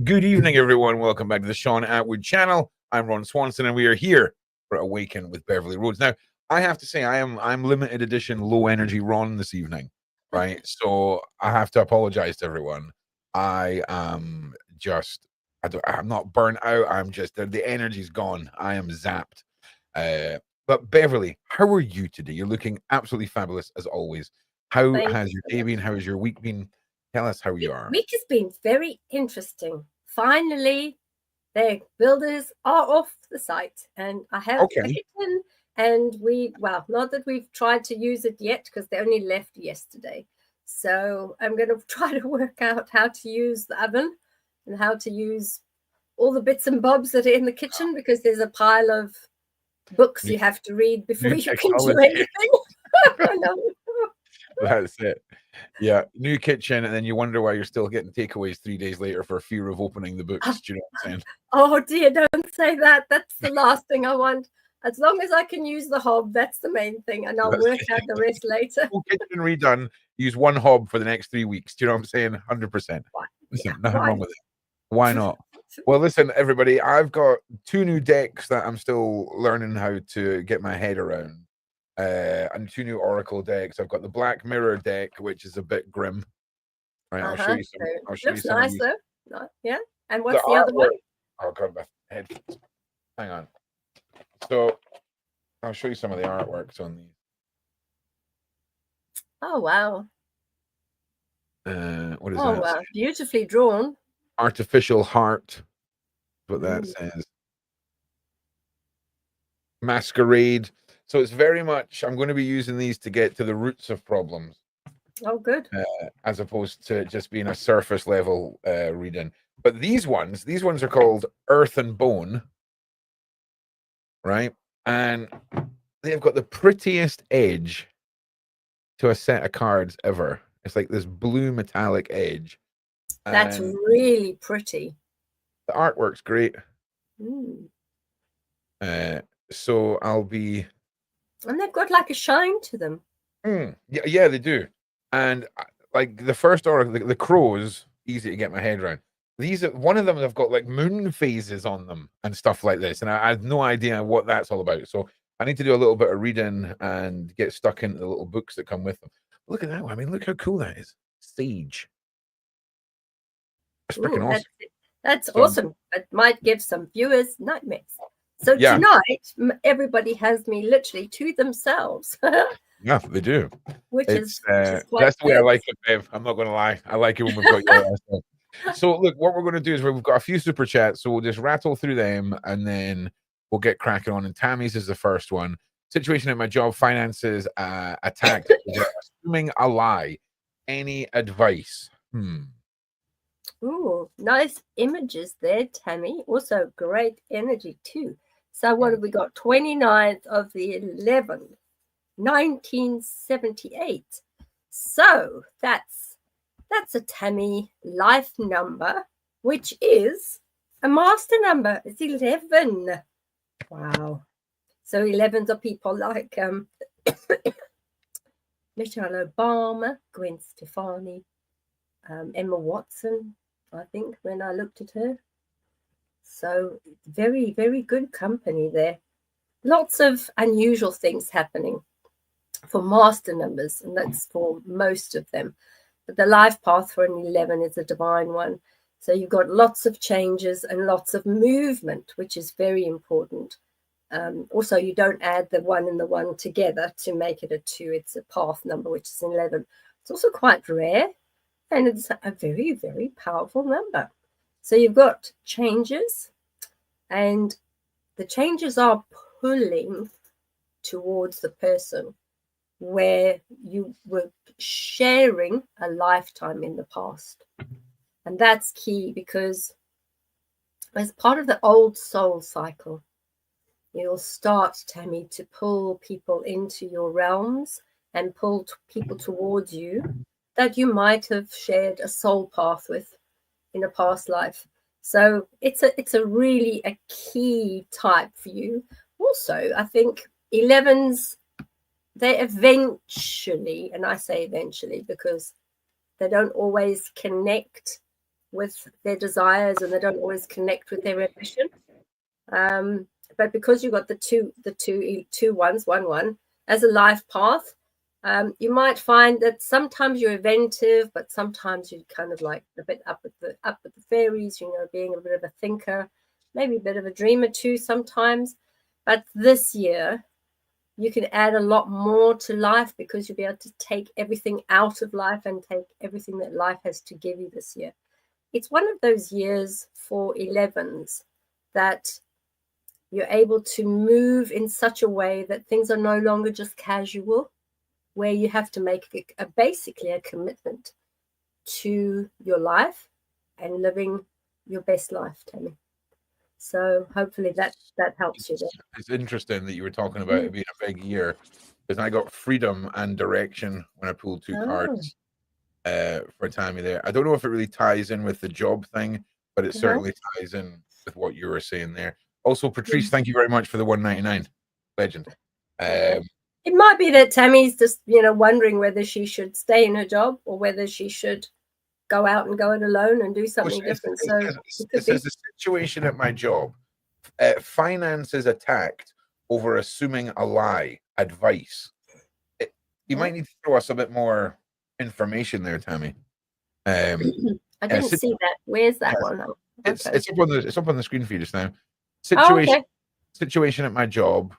Good evening, everyone. Welcome back to the Sean Atwood channel. I'm Ron Swanson, and we are here for Awaken with Berverli Rhodes. Now, I have to say, I'm limited edition low energy Ron this evening, right? So I have to apologize to everyone. I am just, I'm not burnt out. I'm just, the energy's gone. I am zapped. But Berverli, how are you today? You're looking absolutely fabulous as always. How has your day been? How has your week been? Tell us how you are. Week has been very interesting. Finally, the builders are off the site, and I have a kitchen. And not that we've tried to use it yet because they only left yesterday. So I'm going to try to work out how to use the oven and how to use all the bits and bobs that are in the kitchen, because there's a pile of books you have to read before you can do anything. That's it. Yeah, new kitchen, and then you wonder why you're still getting takeaways 3 days later for fear of opening the books. Do you know what I'm saying? Oh dear, don't say that. That's the last thing I want. As long as I can use the hob, that's the main thing, and I'll work out the rest later. Full kitchen redone. Use one hob for the next 3 weeks. Do you know what I'm saying? 100%. Listen, nothing wrong with it. Why not? Well, listen, everybody, I've got 2 new decks that I'm still learning how to get my head around. And 2 new Oracle decks. I've got the Black Mirror deck, which is a bit grim. Right, I'll show you some. I'll show you some. Looks nice, though. Yeah. And what's the other one? Oh God, my headphones. Hang on. So I'll show you some of the artworks on these. Oh wow. What is that? Oh wow, beautifully drawn. Artificial heart. What that says. Masquerade. So it's very much, I'm going to be using these to get to the roots of problems. Oh, good. As opposed to just being a surface level reading. But these ones are called Earth and Bone, right? And they've got the prettiest edge to a set of cards ever. It's like this blue metallic edge. That's really pretty. The artwork's great. Mm. So I'll be... And they've got like a shine to them. Yeah, they do. And like the first oracle, the crows, easy to get my head around. One of them have got like moon phases on them and stuff like this, and I had no idea what that's all about. So I need to do a little bit of reading and get stuck into the little books that come with them. Look at that one. I mean, look how cool that is. Sage. That's freaking awesome. That's awesome. It might give some viewers nightmares. So tonight, everybody has me literally to themselves. Yeah, they do. Which is that's the way I like it, Bev. I'm not going to lie. I like it when we've got your So look, what we're going to do is we've got a few super chats, so we'll just rattle through them, and then we'll get cracking on. And Tammy's is the first one. Situation at my job, finances, attacked. Assuming a lie. Any advice? Ooh, nice images there, Tammy. Also great energy too. So what have we got? 29th of the 11th, 1978. So that's a Tammy life number, which is a master number. It's 11. Wow. So 11s are people like Michelle Obama, Gwen Stefani, Emma Watson, I think, when I looked at her. So very, very good company there. Lots of unusual things happening for master numbers, and that's for most of them. But the life path for an 11 is a divine one. So you've got lots of changes and lots of movement, which is very important. Also, you don't add the 1 and the 1 together to make it a 2. It's a path number, which is 11. It's also quite rare, and it's a very, very powerful number. So you've got changes, and the changes are pulling towards the person where you were sharing a lifetime in the past. And that's key, because as part of the old soul cycle, you'll start, Tammy, to pull people into your realms and pull people towards you that you might have shared a soul path with in a past life. So it's a really a key type for you. Also, I think 11s, they eventually, and I say eventually because they don't always connect with their desires, and they don't always connect with their ambition. But because you've got the two ones, 1-1 as a life path, you might find that sometimes you're inventive, but sometimes you're kind of like a bit up with the fairies, you know, being a bit of a thinker, maybe a bit of a dreamer too sometimes. But this year, you can add a lot more to life because you'll be able to take everything out of life and take everything that life has to give you this year. It's one of those years for 11s that you're able to move in such a way that things are no longer just casual, where you have to make basically a commitment to your life and living your best life, Tammy. So hopefully that helps you there. It's interesting that you were talking about it being a big year, because I got freedom and direction when I pulled two cards for Tammy there. I don't know if it really ties in with the job thing, but it certainly ties in with what you were saying there. Also, Patrice, thank you very much for the 199. Legend. It might be that Tammy's just, you know, wondering whether she should stay in her job or whether she should go out and go it alone and do something different. It says the situation at my job, finances attacked over assuming a lie, advice. You might need to throw us a bit more information there, Tammy. I didn't see that. Where's that one? It's up on the screen for you just now. Situation at my job.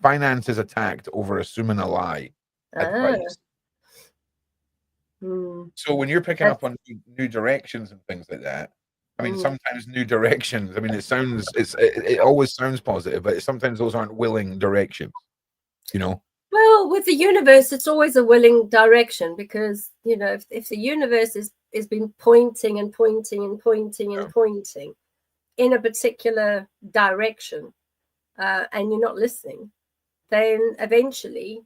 Finances attacked over assuming a lie. Advice. So when you're picking up on new directions and things like that, I mean, sometimes new directions. I mean, it always sounds positive, but sometimes those aren't willing directions. You know. Well, with the universe, it's always a willing direction because, you know, if the universe is been pointing and pointing and pointing and pointing in a particular direction, and you're not listening, then eventually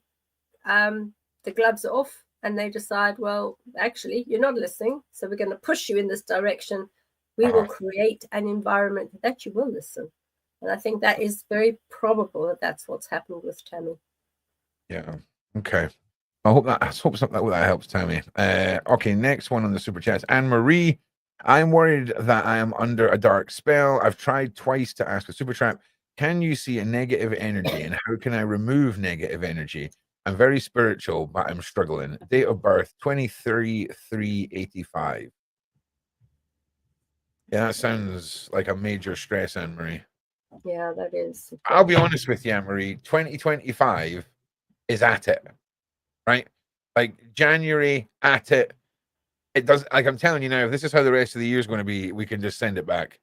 the gloves are off and they decide, well, actually, you're not listening, so we're going to push you in this direction. We will create an environment that you will listen. And I think that is very probable that that's what's happened with Tammy. Yeah. Okay. I hope that helps, Tammy. Okay, next one on the super chats. Anne Marie, I'm worried that I am under a dark spell. I've tried twice to ask a super trap. Can you see a negative energy and how can I remove negative energy? I'm very spiritual, but I'm struggling. Date of birth 23/3/85. Yeah, that sounds like a major stress, Anne Marie. Yeah, that is. I'll be honest with you, Anne Marie. 2025 is at it, right? Like January at it. It does. Like I'm telling you now, if this is how the rest of the year is going to be, we can just send it back.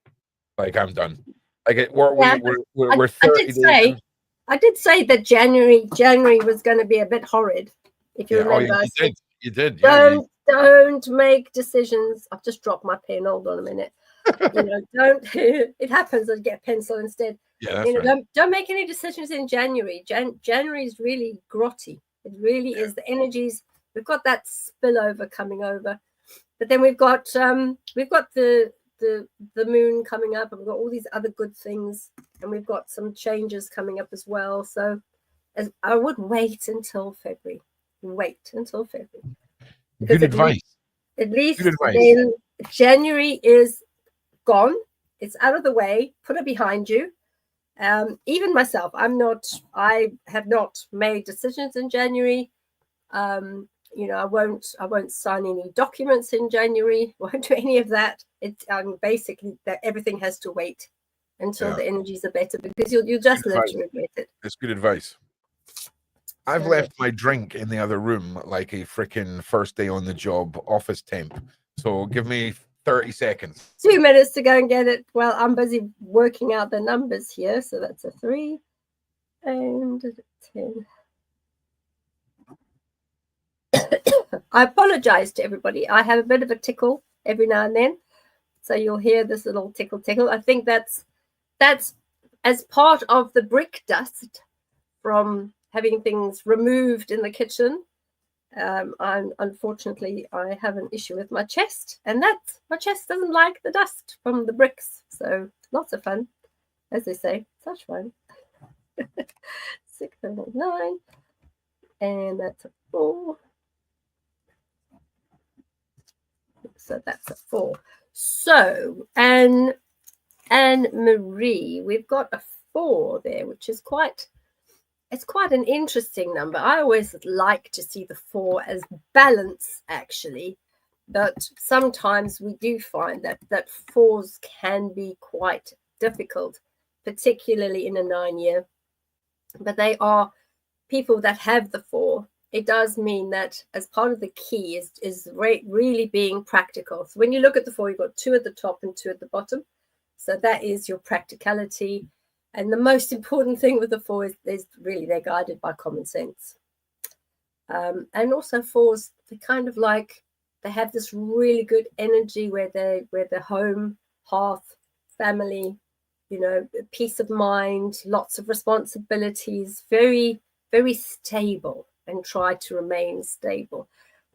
Like I'm done. Like we're 30 days. I did say that January was going to be a bit horrid. If you remember, you did. Don't make decisions. I've just dropped my pen. Hold on a minute. You know, don't. It happens. I'll get a pencil instead. Yeah, that's right. Don't make any decisions in January. January is really grotty. It really is. The energies. We've got that spillover coming over, but then we've got the moon coming up, and we've got all these other good things, and we've got some changes coming up as well. So, as I would wait until February. Good advice. At least then January is gone. It's out of the way. Put it behind you. Even myself, I have not made decisions in January. You know, I won't sign any documents in January. Won't do any of that. It's basically that everything has to wait until the energies are better because you'll just live to regret it. It's good advice. I've left my drink in the other room like a freaking first day on the job office temp. So give me 30 seconds. 2 minutes to go and get it. Well, I'm busy working out the numbers here. So that's a 3 and a 10. I apologize to everybody. I have a bit of a tickle every now and then. So you'll hear this little tickle. I think that's as part of the brick dust from having things removed in the kitchen. Unfortunately, I have an issue with my chest, and my chest doesn't like the dust from the bricks. So lots of fun, as they say, such fun. 6, 7, 8, 9, and that's a 4. So that's a 4. So, Anne Marie, we've got a 4 there, which is quite an interesting number. I always like to see the 4 as balance, actually, but sometimes we do find that 4s can be quite difficult, particularly in a 9-year. But they are people that have the 4. It does mean that as part of the key is really being practical. So when you look at the 4, you've got 2 at the top and 2 at the bottom. So that is your practicality. And the most important thing with the 4 is really they're guided by common sense. And also 4s, they kind of like, they have this really good energy where they're home, hearth, family, you know, peace of mind, lots of responsibilities, very, very stable, and try to remain stable.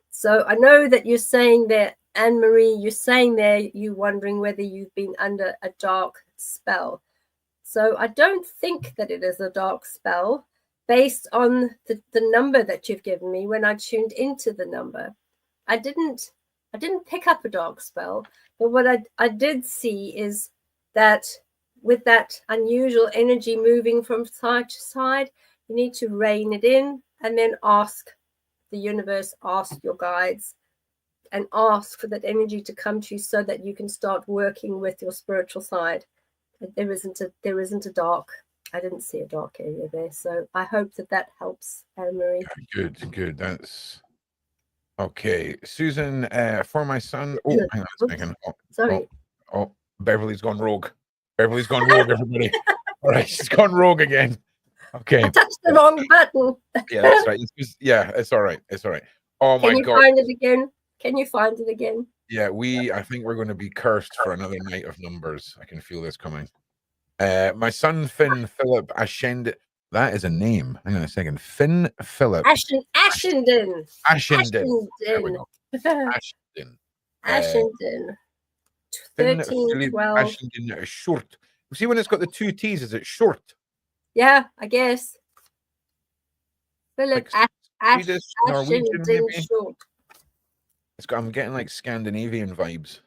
So I know that you're saying there, Anne-Marie, you're saying there, you're wondering whether you've been under a dark spell. So I don't think that it is a dark spell based on the number that you've given me. When I tuned into the number, I didn't pick up a dark spell, but what I did see is that with that unusual energy moving from side to side, you need to rein it in and then ask the universe, ask your guides, and ask for that energy to come to you so that you can start working with your spiritual side. There isn't a dark. I didn't see a dark area there, so I hope that helps, Anne-Marie. Good. That's okay. Susan, for my son. Oh, hang on a second. Sorry. Oh, Beverly's gone rogue. Beverly's gone rogue, everybody. All right, she's gone rogue again. Okay. I touched the wrong button. Yeah, that's right. It's all right. It's all right. Oh my God. Can you find it again? Can you find it again? Yeah, I think we're going to be cursed for another night of numbers. I can feel this coming. My son Finn Philip Ashend. That is a name. Hang on a second. Finn Philip Ashenden. Ashenden. There we go. Ashenden. Ashenden. Finn 13, Philip 12. Ashenden short. See when it's got the 2 T's, is it short? Yeah, I guess. Philip Like Swedish, Norwegian, Ashenden maybe? short. I'm getting like Scandinavian vibes.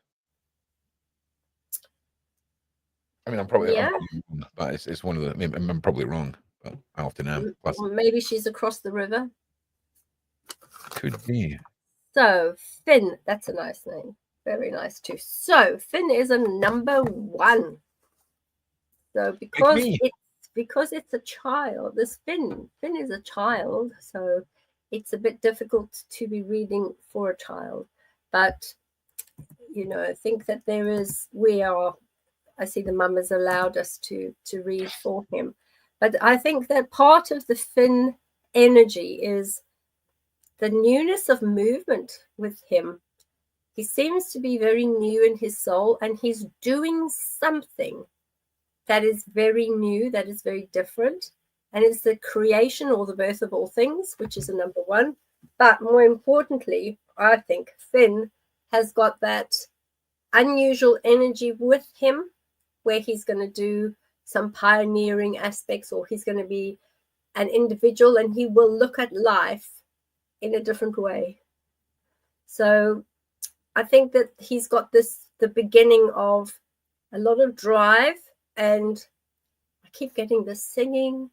I mean, I'm probably wrong, but it's one of the. I'm probably wrong, but I often am. Or maybe she's across the river. Could be. So Finn, that's a nice name. Very nice too. So Finn is a number 1. So because it's a child, this Finn is a child, so it's a bit difficult to be reading for a child. But you know, I think that I see the mum has allowed us to read for him. But I think that part of the Finn energy is the newness of movement with him. He seems to be very new in his soul, and he's doing something that is very new, that is very different. And it's the creation or the birth of all things, which is a number 1. But more importantly, I think Finn has got that unusual energy with him where he's going to do some pioneering aspects, or he's going to be an individual and he will look at life in a different way. So I think that he's got the beginning of a lot of drive, and I keep getting the singing,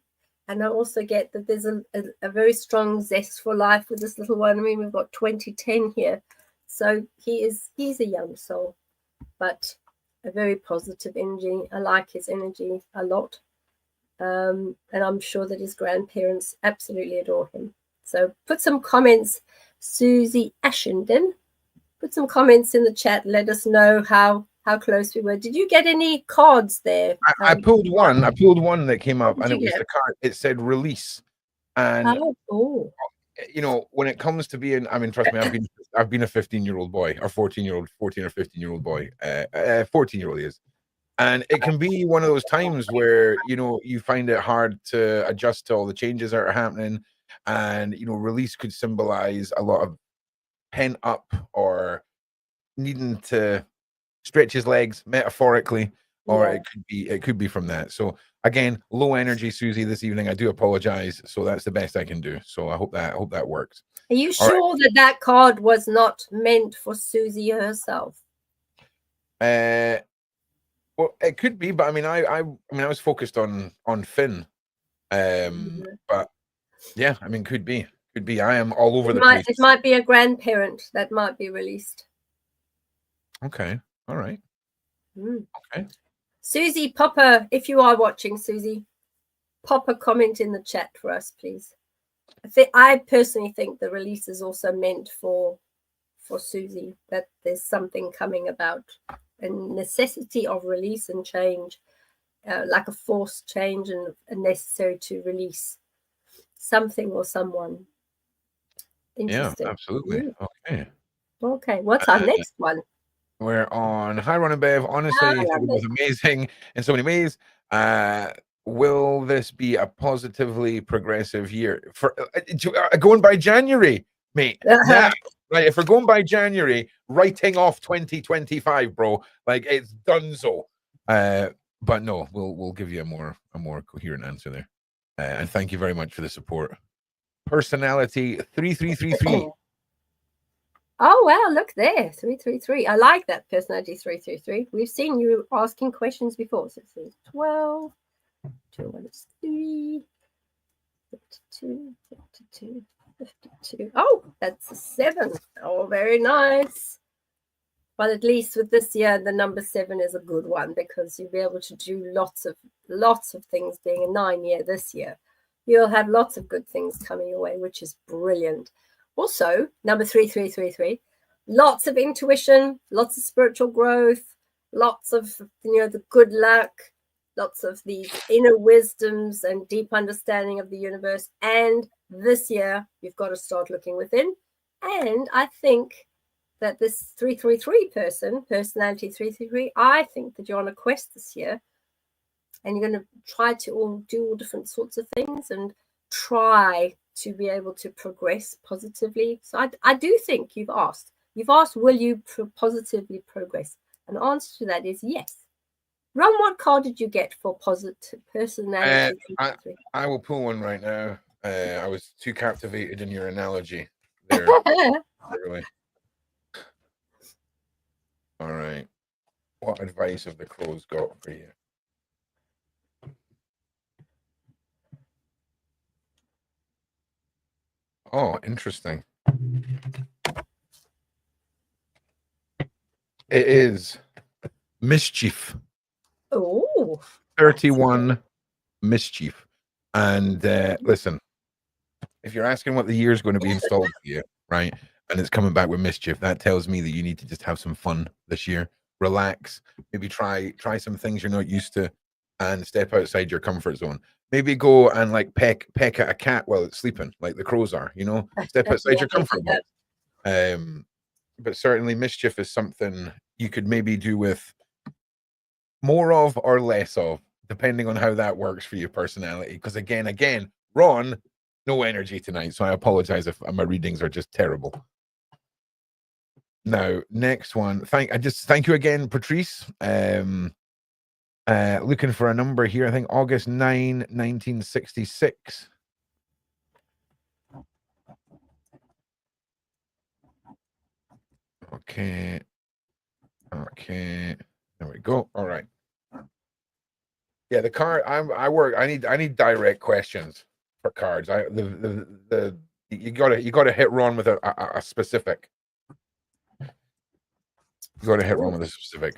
and I also get that there's a very strong zest for life with this little one. I mean, we've got 2010 here. So he's a young soul, but a very positive energy. I like his energy a lot. And I'm sure that his grandparents absolutely adore him. So put some comments, Susie Ashenden. Put some comments in the chat. Let us know how close we were. Did you get any cards there? I pulled one. I pulled one that came up, and it was the card. It said release. And you know, when it comes to being, I mean, trust me, I've been a 15-year-old boy, or 14 or 15-year-old boy. 14-year-old he is. And it can be one of those times where, you know, you find it hard to adjust to all the changes that are happening. And, you know, release could symbolize a lot of pent up or needing to stretch his legs metaphorically, or it could be from that. So again, low energy, Susie, this evening. I do apologize. So that's the best I can do. So I hope that works. Are you sure that card was not meant for Susie herself? Well, it could be, but I mean, I was focused on Finn. But yeah, I mean, could be. I am all over the place. It might be a grandparent that might be released. Okay. All right. Okay. Susie, Popper, if you are watching, Susie, pop a comment in the chat for us, please. I personally think the release is also meant for Susie, that there's something coming about a necessity of release and change, like a forced change and necessary to release something or someone. Interesting. Yeah, absolutely. Okay. What's our next one? We're on Hi Ron and Bev. Honestly, it was amazing in so many ways. Will this be a positively progressive year for going by January, mate? Now, right? If we're going by January, writing off 2025, bro, like it's done so. But no, we'll give you a more coherent answer there. And thank you very much for the support. Personality 3333. Oh, wow, look there, 333. I like that, personality 333. We've seen you asking questions before. So it says 12, 2, 1 is 3, 52, 52, 52. Oh, that's a 7. Oh, very nice. But at least with this year, the number 7 is a good one because you'll be able to do lots of things. Being a 9 year this year, you'll have lots of good things coming your way, which is brilliant. Also, number 3333, lots of intuition, lots of spiritual growth, lots of the good luck, lots of these inner wisdoms and deep understanding of the universe. And this year, you've got to start looking within. And I think that this 333 personality 333, I think that you're on a quest this year, and you're going to try to do all different sorts of things and try to be able to progress positively. So I do think you've asked, will you positively progress? And the answer to that is yes. Ron, what card did you get for positive personality? I will pull one right now. I was too captivated in your analogy there. Really. All right. What advice have the crows got for you? Oh, interesting. It is mischief. Oh, 31 mischief. And listen, if you're asking what the year is going to be installed for you, right, and it's coming back with mischief, that tells me that you need to just have some fun this year. Relax, maybe try some things you're not used to, and step outside your comfort zone. Maybe go and like peck at a cat while it's sleeping, like the crows are. Step outside your comfort zone. But certainly mischief is something you could maybe do with more of or less of, depending on how that works for your personality. Because again, Ron, no energy tonight, so I apologize if my readings are just terrible. Now, next one. Thank you again, Patrice. Looking for a number here. I think August 9, 1966. Okay. There we go. All right. Yeah, the card. I need direct questions for cards. You gotta hit Ron with a specific. You gotta hit Ron with a specific.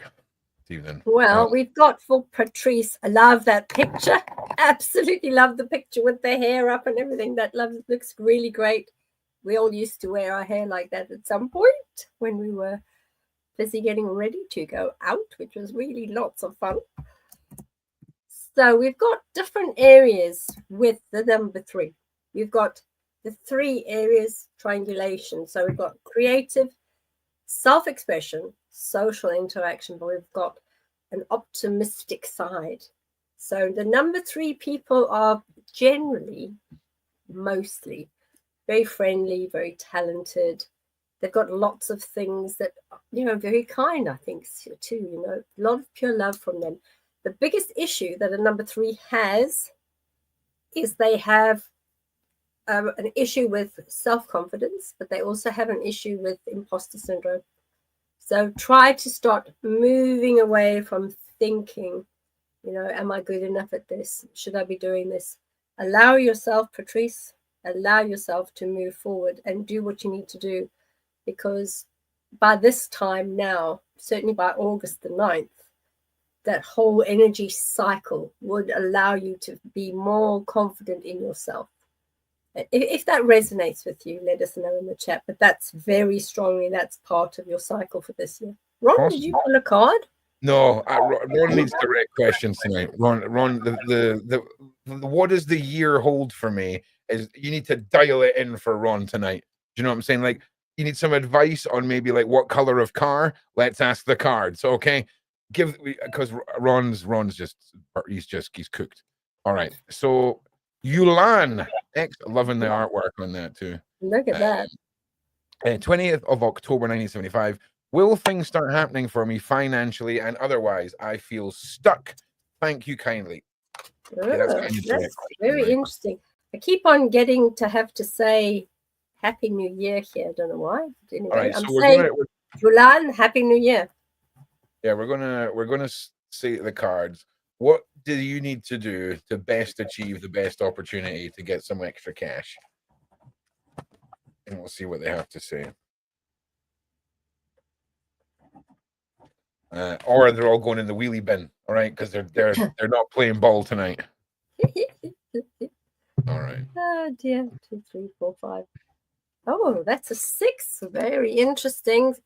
Evening. Well, we've got for Patrice. I love that picture. Absolutely love the picture with the hair up and everything. That looks really great. We all used to wear our hair like that at some point when we were busy getting ready to go out, which was really lots of fun. So we've got different areas with the number 3. We've got the 3 areas triangulation. So we've got creative, self-expression, social interaction, but we've got an optimistic side. So the number 3 people are generally, mostly, very friendly, very talented. They've got lots of things that, very kind, I think, too, a lot of pure love from them. The biggest issue that a number 3 has is they have an issue with self-confidence, but they also have an issue with imposter syndrome. So try to start moving away from thinking, am I good enough at this? Should I be doing this? Allow yourself, Patrice, allow yourself to move forward and do what you need to do, because by this time now, certainly by August the 9th, that whole energy cycle would allow you to be more confident in yourself. If that resonates with you, let us know in the chat. But that's very strongly, that's part of your cycle for this year. Ron, Awesome. did you pull a card? No, Ron needs direct questions tonight. Ron, the what does the year hold for me is you need to dial it in for Ron tonight. Do you know what I'm saying? Like, you need some advice on maybe like what color of car. Let's ask the cards. Okay, because Ron's he's cooked. All right, so Yulan, loving the artwork on that too. Look at that. 20th of October 1975. Will things start happening for me financially and otherwise? I feel stuck. Thank you kindly. Okay, that's very interesting. I keep on getting to have to say Happy New Year here. I don't know why. Anyway, all right, I'm so saying, Yulan, Happy New Year. Yeah, we're gonna say the cards. What do you need to do to best achieve the best opportunity to get some extra cash? And we'll see what they have to say. Or they're all going in the wheelie bin, all right? Because they're not playing ball tonight. All right. Oh dear. 2, 3, 4, 5. Oh, that's a 6. Very interesting.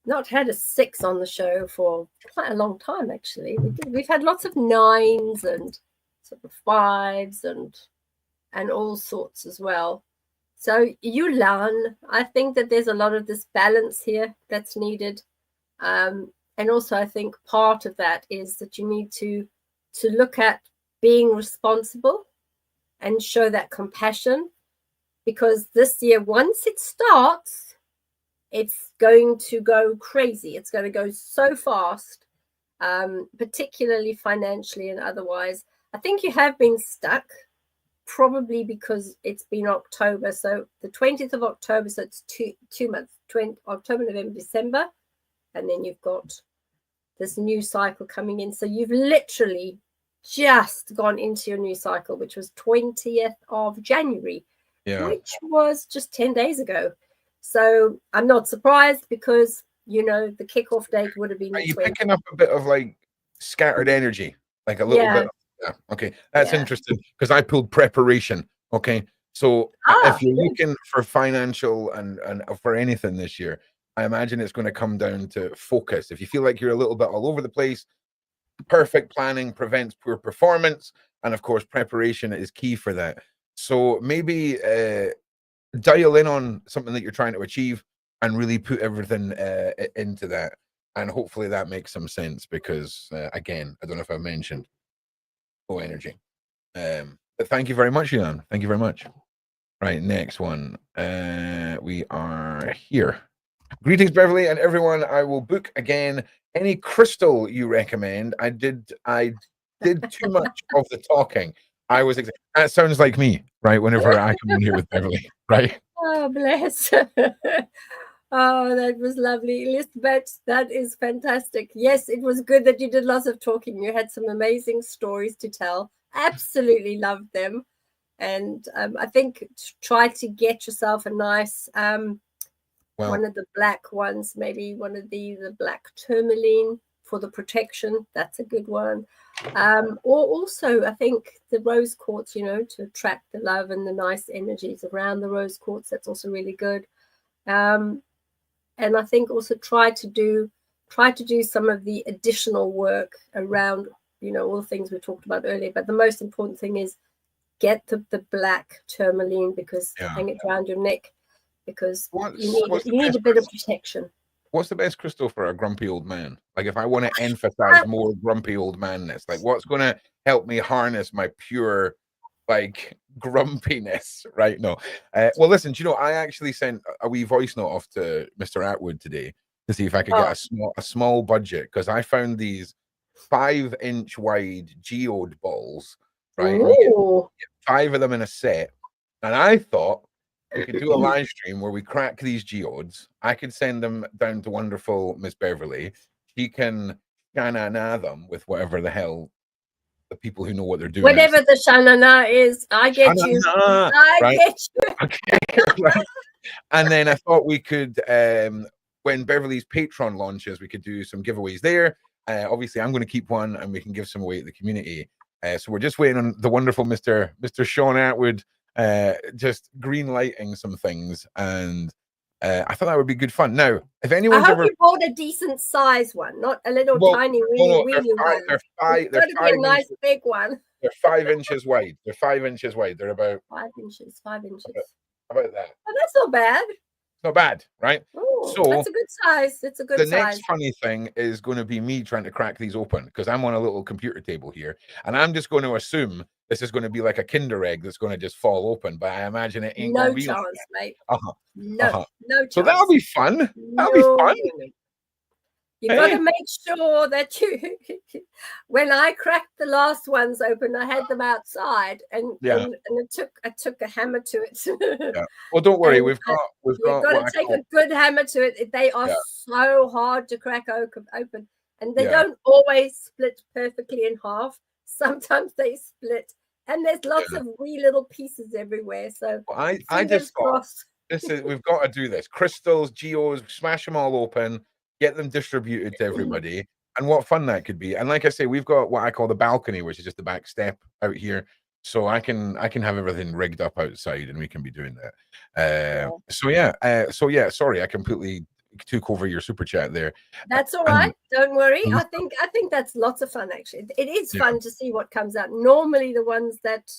Not had a 6 on the show for quite a long time, actually. We've had lots of 9s and sort of 5s and all sorts as well. So Yulan, I think that there's a lot of this balance here that's needed. And also I think part of that is that you need to look at being responsible and show that compassion, because this year, once it starts, it's going to go crazy. It's going to go so fast, particularly financially and otherwise. I think you have been stuck, probably because it's been October. So the 20th of October, so it's two months, October, November, December. And then you've got this new cycle coming in. So you've literally just gone into your new cycle, which was 20th of January, which was just 10 days ago. So I'm not surprised, because, the kickoff date would have been. Are you picking up a bit of like scattered energy? Like a little bit? Yeah. Okay. That's interesting, because I pulled preparation. Okay. So if you're looking for financial and for anything this year, I imagine it's going to come down to focus. If you feel like you're a little bit all over the place, perfect planning prevents poor performance. And of course, preparation is key for that. So maybe dial in on something that you're trying to achieve and really put everything into that. And hopefully that makes some sense, because again, I don't know if I've mentioned low energy. But thank you very much, Jan. Thank you very much. Right, next one. We are here. Greetings, Beverly, and everyone. I will book again any crystal you recommend. I did too much of the talking. That sounds like me, right? Whenever I come in here with Beverly, right? Oh, bless. Oh, that was lovely, Elizabeth. That is fantastic. Yes, it was good that you did lots of talking. You had some amazing stories to tell. Absolutely loved them. And I think try to get yourself a nice one of the black ones, maybe one of the black tourmaline for the protection. That's a good one. Or also, I think the rose quartz, to attract the love and the nice energies around the rose quartz. That's also really good. And I think also try to do some of the additional work around, all the things we talked about earlier. But the most important thing is get the black tourmaline, because hang it around your neck, because you need a bit of protection. What's the best crystal for a grumpy old man? Like, if I want to emphasize more grumpy old manness, like what's going to help me harness my pure, like, grumpiness, right? No. Well, listen, I actually sent a wee voice note off to Mr. Atwood today to see if I could get a small budget, because I found these 5-inch wide geode balls, right? You get 5 of them in a set. And I thought, we could do a live stream where we crack these geodes. I could send them down to wonderful Miss Berverli. She can na them with whatever the hell the people who know what they're doing. Whatever the shanana is, I get you. I get you. Okay, right. And then I thought we could, when Beverly's Patreon launches, we could do some giveaways there. Obviously, I'm going to keep one, and we can give some away to the community. So we're just waiting on the wonderful Mr. Sean Atwood, just green lighting some things, and I thought that would be good fun. Now, if anyone's I hope you bought a decent size one, not a little tiny, really one. It's got to be a nice big one. They're 5 inches wide. They're 5 inches wide. They're about 5 inches. 5 inches. About that. Oh, that's not bad. Not bad, right? Ooh, so that's a good size. It's a good size. The next funny thing is going to be me trying to crack these open, because I'm on a little computer table here, and I'm just going to assume this is going to be like a Kinder egg that's going to just fall open, but I imagine it ain't going to be no chance, like mate. No chance. So that'll be fun. That'll be fun. You've got to make sure that you, when I cracked the last ones open, I had them outside, and I took a hammer to it. Yeah. Well, don't worry, we've got to take a good hammer to it. They are so hard to crack open, and they don't always split perfectly in half. Sometimes they split, and there's lots of wee little pieces everywhere. So I just thought we've got to do this. Crystals, geos, smash them all open. Get them distributed to everybody, and what fun that could be. And like I say, we've got what I call the balcony, which is just the back step out here, so I can have everything rigged up outside, and we can be doing that. Sorry, I completely took over your super chat there. That's all right. Don't worry. I think that's lots of fun. Actually, it is fun to see what comes out. Normally, the ones that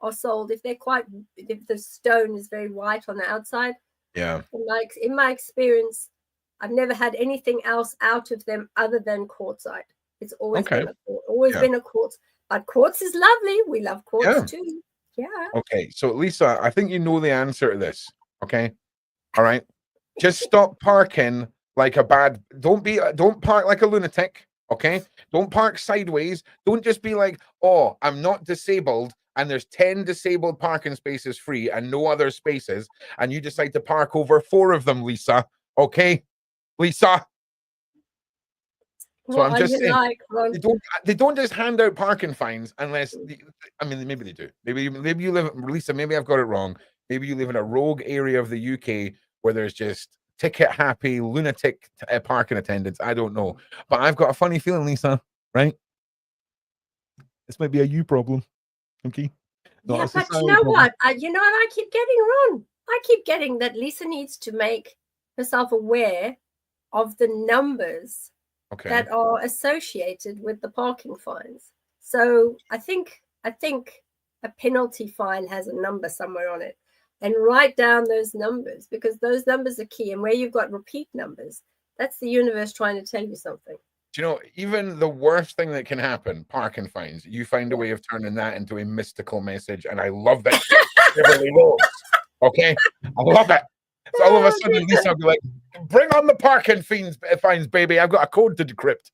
are sold, if the stone is very white on the outside, in my experience, I've never had anything else out of them other than quartzite. It's always been a quartz. But quartz is lovely. We love quartz too. Yeah. Okay. So Lisa, I think you know the answer to this. Okay. All right. Just stop parking like a don't park like a lunatic. Okay. Don't park sideways. Don't just be like, oh, I'm not disabled, and there's 10 disabled parking spaces free and no other spaces, and you decide to park over 4 of them, Lisa. Okay. Lisa. So I'm just saying, they don't just hand out parking fines unless maybe they do. Maybe you live, Lisa, maybe I've got it wrong. Maybe you live in a rogue area of the UK where there's just ticket happy lunatic parking attendants. I don't know, but I've got a funny feeling, Lisa, right? This might be a you problem. Okay. But you know what? I keep getting wrong. I keep getting that Lisa needs to make herself aware of the numbers that are associated with the parking fines. So I think a penalty fine has a number somewhere on it, and write down those numbers, because those numbers are key. And where you've got repeat numbers, that's the universe trying to tell you something. Do you know, even the worst thing that can happen, parking fines, you find a way of turning that into a mystical message, and I love that. Okay, I love it. So all of a sudden, Lisa will be like, bring on the parking fines, baby. I've got a code to decrypt.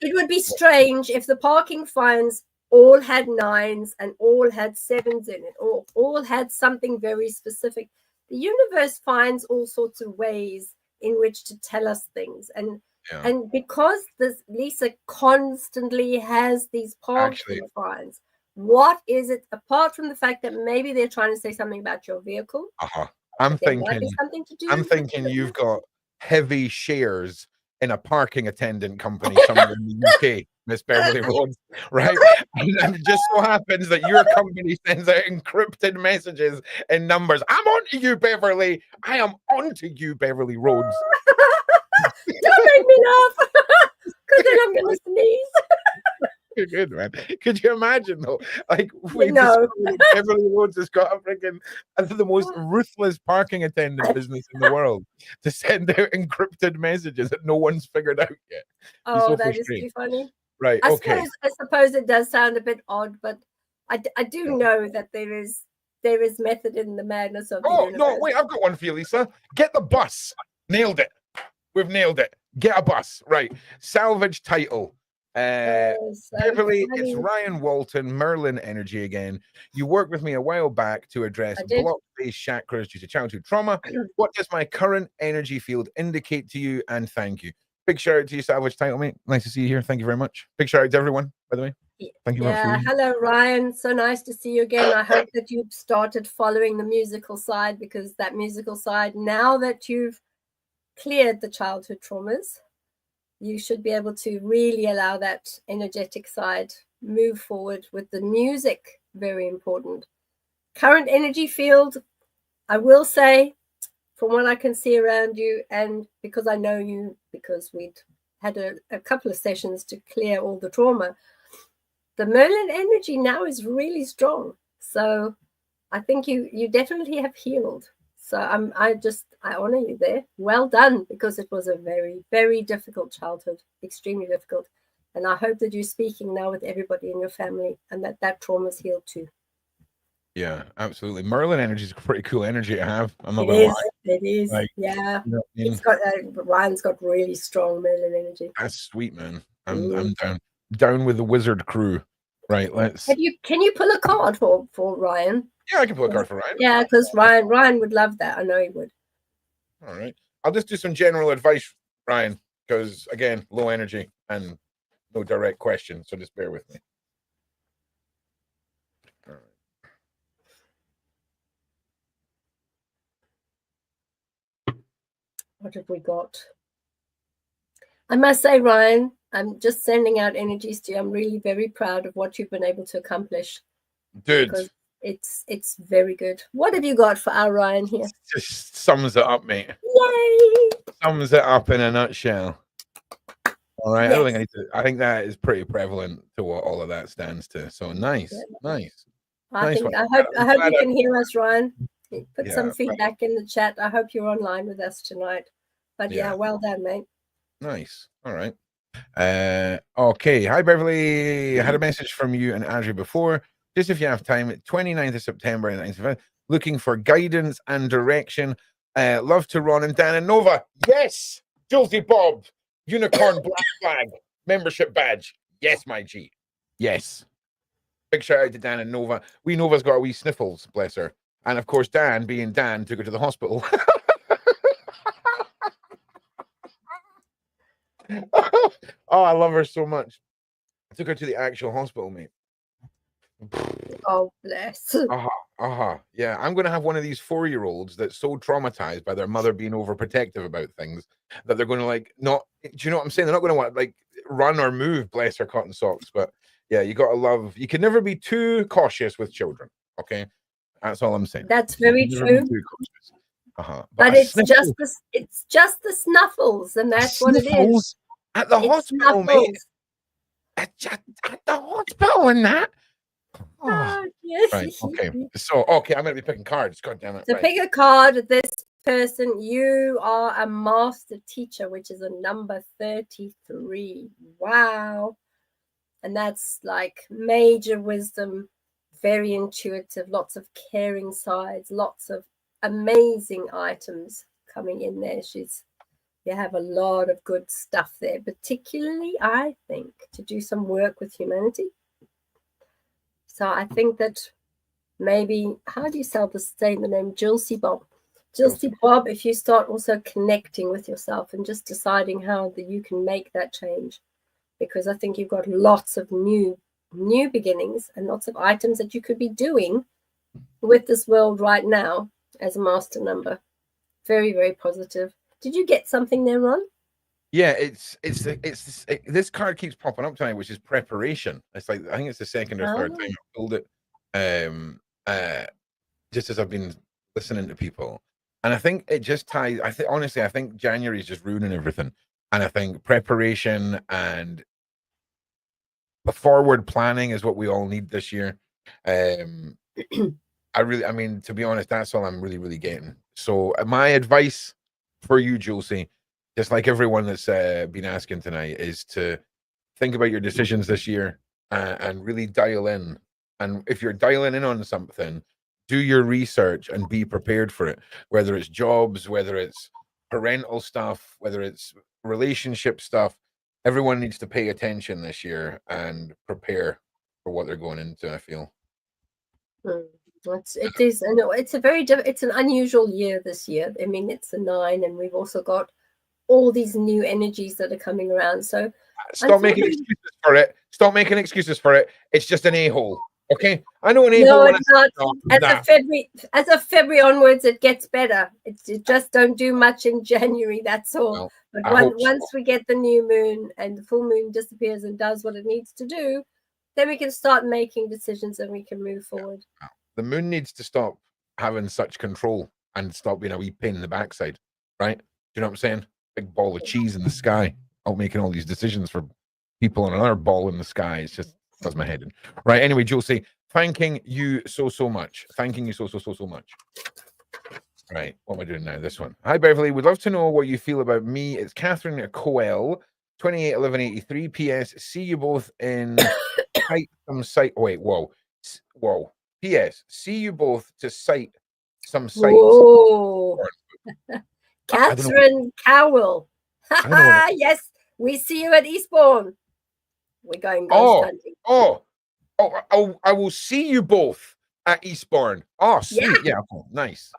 It would be strange if the parking fines all had 9s and all had 7s in it, or all had something very specific. The universe finds all sorts of ways in which to tell us things. And because Lisa constantly has these parking fines, what is it, apart from the fact that maybe they're trying to say something about your vehicle? I'm thinking you've got heavy shares in a parking attendant company somewhere in the UK, Miss Berverli Rhodes, right? And it just so happens that your company sends out encrypted messages in numbers. I'm on to you, Berverli. I am on to you, Berverli Rhodes. Don't make me laugh, because then I'm going to sneeze. You're good, man. Could you imagine though? Like, Berverli Rhodes has got a freaking the most ruthless parking attendant business in the world to send out encrypted messages that no one's figured out yet. Oh, that is too funny. Right. I suppose it does sound a bit odd, but I do know that there is method in the madness of the universe. No, wait, I've got one for you, Lisa. Get the bus. Nailed it. We've nailed it. Get a bus. Right. Salvage title. So Berverli, it's funny. Ryan Walton, Merlin energy again. You worked with me a while back to address I did. block-based chakras due to childhood trauma. What does my current energy field indicate to you? And thank you. Big shout out to you, Savage Title Mate. Nice to see you here. Thank you very much. Big shout out to everyone, by the way. Thank you very much for Yeah, being here. hello Ryan. So nice to see you again. I hope that you've started following the musical side, because that musical side, now that you've cleared the childhood traumas, you should be able to really allow that energetic side move forward with the music. Very important. Current energy field, I will say, from what I can see around you, and because I know you, because we'd had a couple of sessions to clear all the trauma, the Merlin energy now is really strong. So I think you definitely have healed. So I honor you there. Well done, because it was a very, very difficult childhood, extremely difficult. And I hope that you're speaking now with everybody in your family, and that trauma's healed too. Yeah, absolutely. Merlin energy is a pretty cool energy to have. I'm not It gonna is. lie. It is. Like, Yeah. you know what I mean? It's got Ryan's got really strong Merlin energy. That's sweet, man. I'm down with the wizard crew. Right, let's. Can you pull a card for Ryan? Yeah, I can pull a card for Ryan. Yeah, because Ryan would love that. I know he would. All right. I'll just do some general advice, Ryan, because again, low energy and no direct question, so just bear with me. All right. What have we got? I must say, Ryan, I'm just sending out energies to you. I'm really very proud of what you've been able to accomplish. Dude, because it's very good. What have you got for our Ryan here? Just sums it up, mate. Yay! Sums it up in a nutshell. All right. Yes. I don't think I need to. I think that is pretty prevalent to what all of that stands to. So nice, nice. I hope you can hear us, Ryan. Put some feedback in the chat. I hope you're online with us tonight. But yeah, well done, mate. Nice. All right. Okay. Hi, Berverli. I had a message from you and Andrew before. Just if you have time, 29th of September and 9th of looking for guidance and direction. Love to Ron and Dan and Nova. Yes. Josie Bob. Unicorn Black Flag. Membership badge. Yes, my G. Yes. Big shout out to Dan and Nova. Nova's got a wee sniffles, bless her. And of course, Dan, being Dan, took her to the hospital. Oh, I love her so much. I took her to the actual hospital, mate. Oh, bless. Yeah, I'm going to have one of these 4-year-olds that's so traumatized by their mother being overprotective about things that they're going to like not. Do you know what I'm saying? They're not going to want like run or move. Bless her cotton socks. But yeah, you got to love. You can never be too cautious with children. Okay, that's all I'm saying. That's very true. But it's just the snuffles, and that's what it is. At the hospital, mate. At the hospital and that. Oh, yes. Right. Okay. So, I'm going to be picking cards. God damn it. So pick a card. This person, you are a master teacher, which is a number 33. Wow. And that's like major wisdom, very intuitive, lots of caring sides, lots of amazing items coming in there. You have a lot of good stuff there, particularly, I think, to do some work with humanity. So I think that maybe, how do you say the name? Josie Bob. Josie Bob, if you start also connecting with yourself and just deciding how that you can make that change. Because I think you've got lots of new beginnings and lots of items that you could be doing with this world right now as a master number. Very, very positive. Did you get something there, Ron? Yeah, this card keeps popping up tonight, which is preparation. It's like I think it's the second or third time I've pulled it. Just as I've been listening to people, and I think it just ties. Honestly, I think January is just ruining everything, and I think preparation and the forward planning is what we all need this year. I mean, to be honest, that's all I'm really, really getting. So my advice for you, Josie, just like everyone that's been asking tonight, is to think about your decisions this year and really dial in. And if you're dialing in on something, do your research and be prepared for it, whether it's jobs, whether it's parental stuff, whether it's relationship stuff. everyone needs to pay attention this year and prepare for what they're going into, I feel. It is, and it's it's an unusual year this year. I mean, it's a 9, and we've also got all these new energies that are coming around. So stop making excuses for it. Stop making excuses for it. It's just an a-hole. Okay, I know an a-hole. No, it's not. As of February onwards, it gets better. It just don't do much in January. That's all. Well, but once we get the new moon and the full moon disappears and does what it needs to do, then we can start making decisions and we can move forward. The moon needs to stop having such control and stop being a wee pain in the backside, right? Do you know what I'm saying? Big ball of cheese in the sky, out making all these decisions for people on another ball in the sky. It's just does my head in. Right. Anyway, Josie, thanking you so much. Thanking you so much. Right. What am I doing now? This one. Hi, Beverly. Would love to know what you feel about me. It's Catherine Coel, 281183. P.S. See you both in some site. Oh, wait. Whoa. P.S. See you both to cite some sites. Whoa. Catherine Cowell. Yes, we see you at Eastbourne. We're going ghost hunting. I will see you both at Eastbourne. Oh, sweet. Yeah. Oh, nice.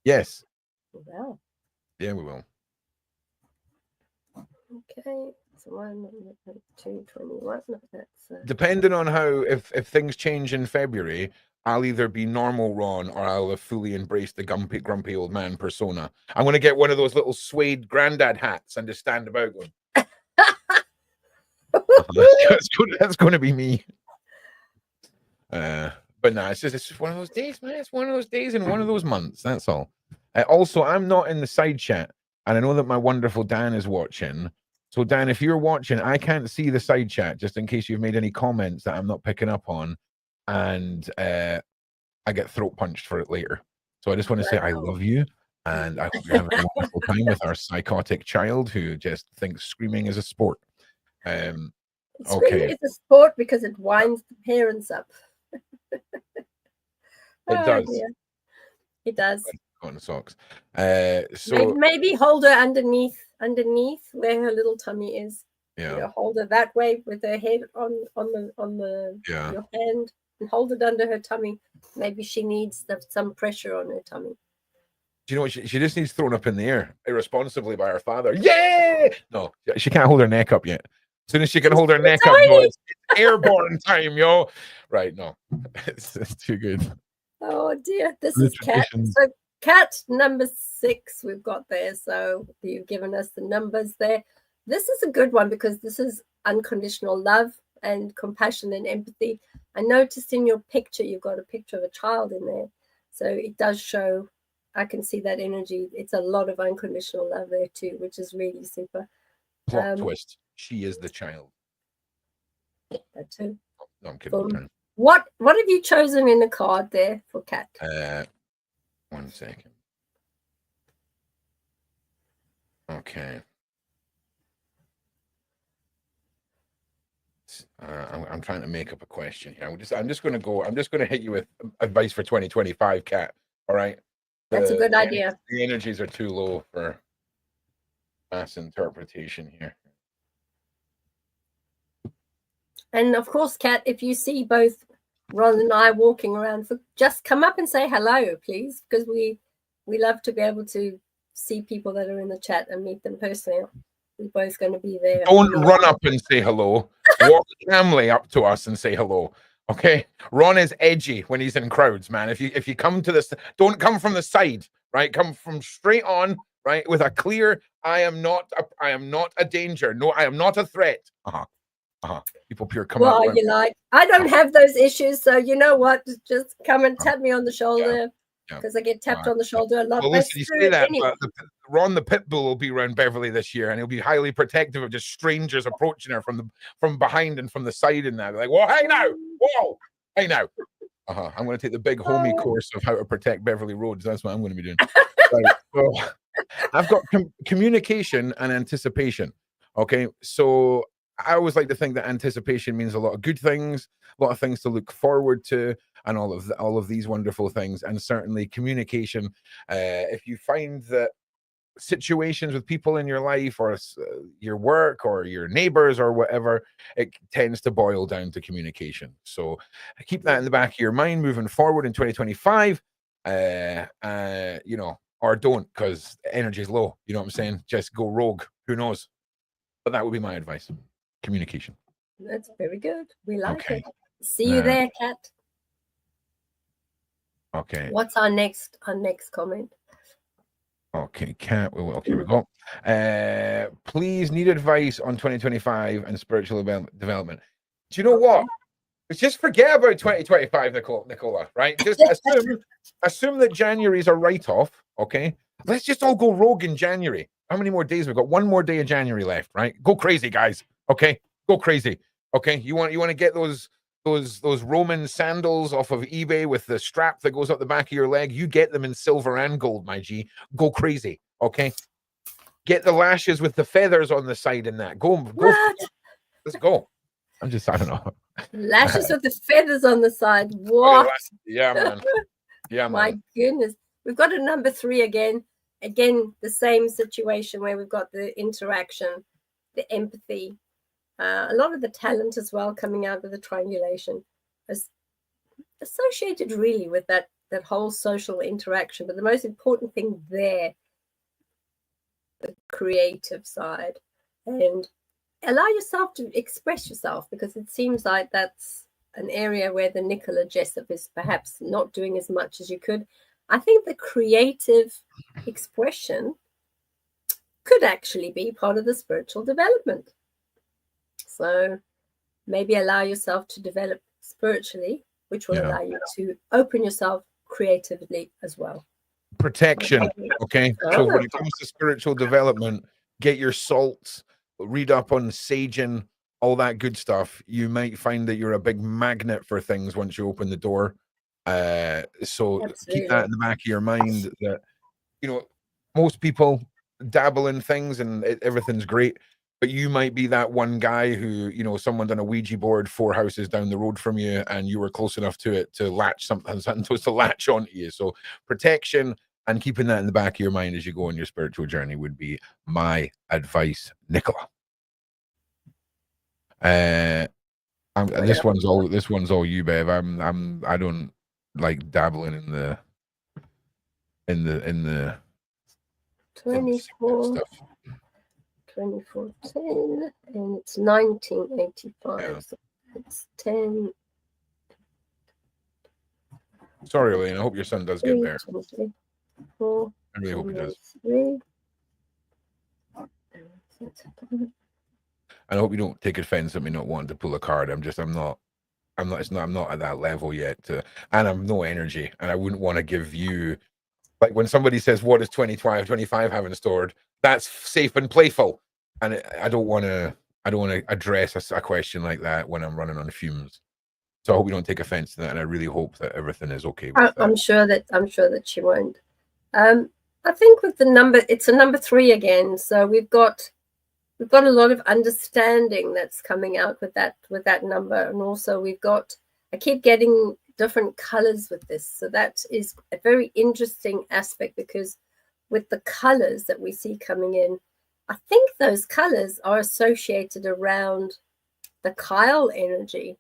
Yes. Wow. Yeah, we will. Okay. So 1, 2, 21. That's depending on how if things change in February, I'll either be normal Ron or I'll have fully embraced the grumpy old man persona. I'm going to get one of those little suede granddad hats and just stand about going. That's going to be me. But no, it's just one of those days, man. It's one of those days in one of those months. That's all. Also, I'm not in the side chat, and I know that my wonderful Dan is watching. So, Dan, if you're watching, I can't see the side chat just in case you've made any comments that I'm not picking up on, and I get throat punched for it later. So I just want to say I love you, and I hope you're having a wonderful time with our psychotic child who just thinks screaming is a sport. Screaming is a sport because it winds the parents up. It does. Dear. It does. On socks. So maybe hold her underneath where her little tummy is. Yeah. Hold her that way with her head on your hand and hold it under her tummy. Maybe she needs some pressure on her tummy. Do you know what? She just needs thrown up in the air irresponsibly by her father. Yeah. No, she can't hold her neck up yet. As soon as she can hold her neck up, it's airborne time, yo. Right? No, it's too good. Oh dear, this is Cat. So Cat number 6 we've got there. So you've given us the numbers there. This is a good one because this is unconditional love and compassion and empathy. I noticed in your picture you've got a picture of a child in there, so it does show. I can see that energy. It's a lot of unconditional love there too, which is really super. Plot twist: she is the child. That too. No, I'm kidding. What have you chosen in the card there for Cat? 1 second. Okay. I'm trying to make up a question here. I'm just going to hit you with advice for 2025, Cat. All right. That's a good idea. The energies are too low for mass interpretation here. And of course, Kat, if you see both Ron and I walking around, just come up and say hello, please, because we love to be able to see people that are in the chat and meet them personally. We're both going to be there. Don't run up and say hello. Walk calmly up to us and say hello. Okay, Ron is edgy when he's in crowds, man. If you come to this, don't come from the side, right? Come from straight on, right? With a clear, I am not a danger. No, I am not a threat. People pure come out. Well, you like, I don't have those issues, so you know what? Just come and tap me on the shoulder because I get tapped on the shoulder a lot. Well, listen, you say that, anyway. But Ron the pit bull will be around Berverli this year, and he'll be highly protective of just strangers approaching her from behind and from the side, and that like, well, hey now, whoa, hey now. I'm going to take the big homie course of how to protect Berverli Rhodes. That's what I'm going to be doing. Right, so I've got communication and anticipation. Okay, so I always like to think that anticipation means a lot of good things, a lot of things to look forward to, and all of these wonderful things. And certainly communication. If you find that situations with people in your life, or your work, or your neighbors, or whatever, it tends to boil down to communication. So keep that in the back of your mind moving forward in 2025. You know, or don't, because energy is low. You know what I'm saying? Just go rogue. Who knows? But that would be my advice. Communication. That's very good. We like Okay. it. See you there, Kat. Okay. What's our next comment? Okay, Kat. Well, here we go. Please, need advice on 2025 and spiritual development. Do you know what? Just forget about 2025, Nicola, right? Just assume that January is a write-off, okay? Let's just all go rogue in January. How many more days we've got? One more day of January left, right? Go crazy, guys. Okay? Go crazy. Okay? You want to get those Roman sandals off of eBay with the strap that goes up the back of your leg? You get them in silver and gold, my G. Go crazy. Okay? Get the lashes with the feathers on the side and that. Go. Let's go. I don't know. Lashes with the feathers on the side. What? Yeah, man. Yeah, man. My goodness. We've got a number 3 again. Again, the same situation where we've got the interaction, the empathy, a lot of the talent as well coming out of the triangulation, associated really with that whole social interaction. But the most important thing there, the creative side, and allow yourself to express yourself, because it seems like that's an area where the Nicola Jessup is perhaps not doing as much as you could. I think the creative expression could actually be part of the spiritual development. So maybe allow yourself to develop spiritually, which will allow you to open yourself creatively as well. Protection, okay? So when it comes to spiritual development, get your salts, read up on saging, all that good stuff. You might find that you're a big magnet for things once you open the door. So keep that in the back of your mind, that, you know, most people dabble in things and everything's great, but you might be that one guy who, you know, someone done a Ouija board 4 houses down the road from you, and you were close enough to it to latch something to latch onto you. So protection and keeping that in the back of your mind as you go on your spiritual journey would be my advice, Nicola. This one's all you, babe. I don't like dabbling in the 24 2410, and it's 1985. Yeah. So it's 10. Sorry, Elaine. I hope your son does get there. 24, I really hope he does. 3. I hope you don't take offense at me not wanting to pull a card. I'm not at that level yet, and I'm no energy, and I wouldn't want to give you, like, when somebody says, what is 2025 having stored, that's safe and playful, and I don't want to address a question like that when I'm running on fumes. So I hope you don't take offense to that, and I really hope that everything is okay with that. I'm sure that she won't. I think with the number, it's a number 3 again, so we've got a lot of understanding that's coming out with that number. And also I keep getting different colors with this. So that is a very interesting aspect, because with the colors that we see coming in, I think those colors are associated around the Kyle energy.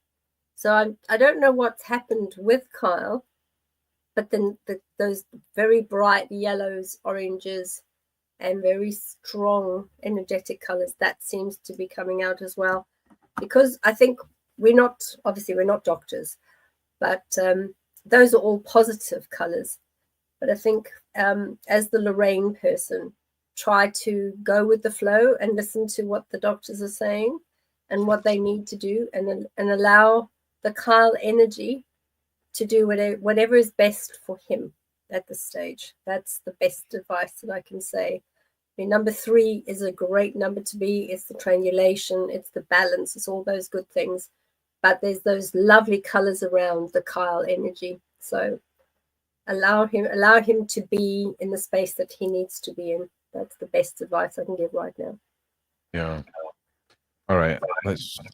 So I don't know what's happened with Kyle, but then those very bright yellows, oranges, and very strong energetic colors, that seems to be coming out as well. Because I think we're not doctors, but those are all positive colors. But I think as the Lorraine person, try to go with the flow and listen to what the doctors are saying and what they need to do, and allow the Kyle energy to do whatever is best for him at this stage. That's the best advice that I can say. I mean, number 3 is a great number to be. It's the triangulation, it's the balance, it's all those good things. But there's those lovely colors around the Kyle energy. So allow him to be in the space that he needs to be in. That's the best advice I can give right now. Yeah. All right.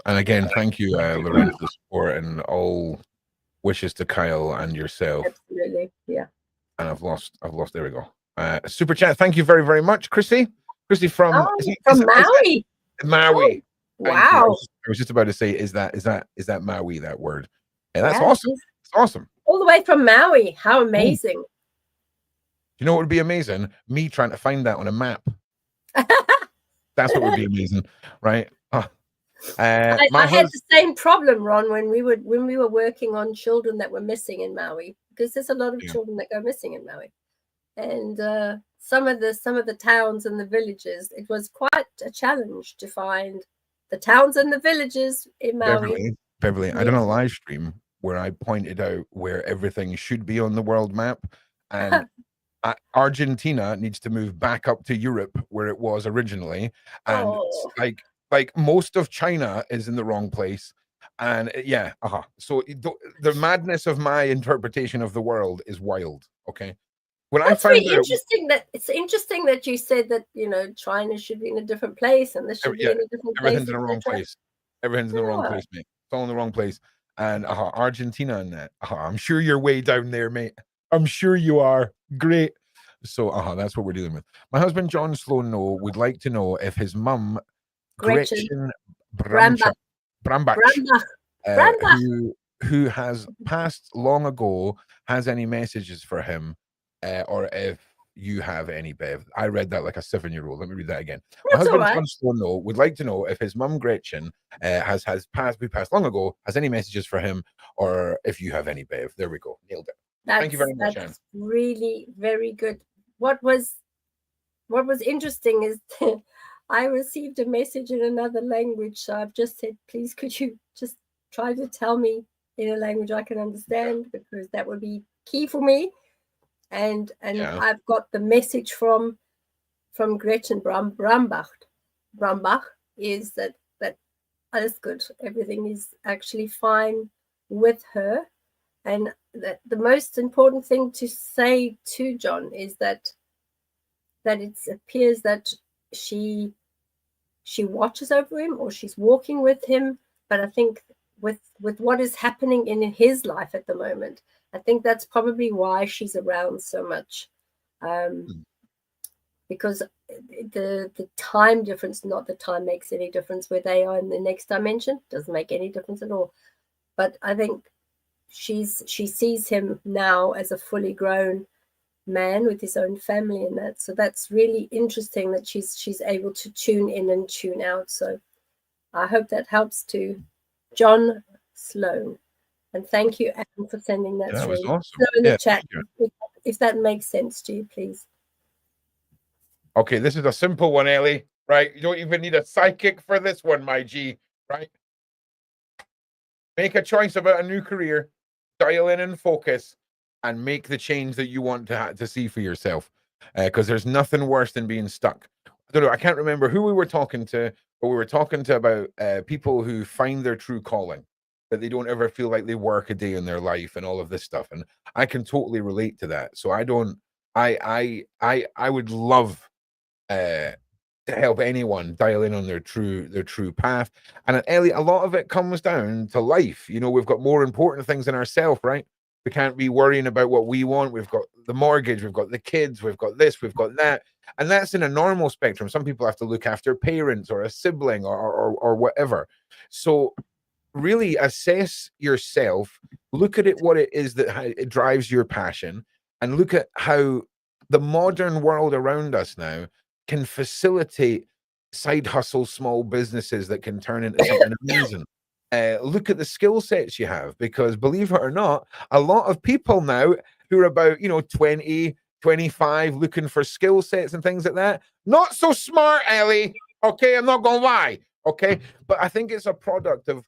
And again, thank you, Lorraine, for the support, and all wishes to Kyle and yourself. Absolutely. Yeah. And I've lost. There we go. Super chat. Thank you very, very much, Chrissy. Chrissy from from Maui. Maui. Oh, wow. I was just about to say, is that Maui, that word? Yeah, that's Yeah, awesome. It's awesome. All the way from Maui. How amazing. You know what would be amazing? Me trying to find that on a map. That's what would be amazing, right? I had the same problem, Ron, when we were working on children that were missing in Maui, because there's a lot of children that go missing in Maui, and some of the towns and the villages, it was quite a challenge to find the towns and the villages in Maui. Beverly, I done a live stream where I pointed out where everything should be on the world map, and Argentina needs to move back up to Europe where it was originally, and like most of China is in the wrong place, and so the madness of my interpretation of the world is wild. Okay, when That's really interesting. It's interesting that you said that, you know, China should be in a different place and this should be in a different place. Everything's in the wrong place. Everything's in the wrong place, mate. It's all in the wrong place. And Argentina and that. I'm sure you're way down there, mate. I'm sure you are. Great. So that's what we're dealing with. My husband John Sloan would like to know if his mum Gretchen Brambach, who has passed long ago, has any messages for him, or if you have any, Bev. I read that like a 7-year-old. Let me read that again. My husband John Sloan would like to know if his mum Gretchen has passed long ago, has any messages for him, or if you have any, Bev. There we go. Nailed it. Thank you very much, Anne. That's really very good. What was interesting is I received a message in another language, so I've just said, please could you just try to tell me in a language I can understand, because that would be key for me. And I've got the message from Gretchen Brambach is that alles good. Everything is actually fine with her. And that the most important thing to say to John is that it appears that she watches over him, or she's walking with him. But I think with what is happening in his life at the moment, I think that's probably why she's around so much, because the time difference, not the time makes any difference where they are in the next dimension, doesn't make any difference at all. But I think she sees him now as a fully grown man with his own family and that. So that's really interesting that she's able to tune in and tune out. So I hope that helps to John Sloan. And thank you, Anne, for sending that. That was awesome. In the chat, if that makes sense to you, please. Okay, this is a simple one, Ellie. Right? You don't even need a psychic for this one, my G. Right? Make a choice about a new career. Dial in and focus, and make the change that you want to see for yourself. Because there's nothing worse than being stuck. I don't know. I can't remember who we were talking to, but we were talking to about people who find their true calling, that they don't ever feel like they work a day in their life and all of this stuff. And I can totally relate to that. So I would love to help anyone dial in on their true path. And Ellie, a lot of it comes down to life. You know, we've got more important things in ourselves, right? We can't be worrying about what we want. We've got the mortgage, we've got the kids, we've got this, we've got that. And that's in a normal spectrum. Some people have to look after parents or a sibling or whatever. So really assess yourself, look at it, what it is that it drives your passion, and look at how the modern world around us now can facilitate side hustles, small businesses that can turn into something amazing. Look at the skill sets you have, because believe it or not, a lot of people now who are about 20, 25 looking for skill sets and things like that, not so smart, Ellie. Okay, I'm not gonna lie. Okay, but I think it's a product of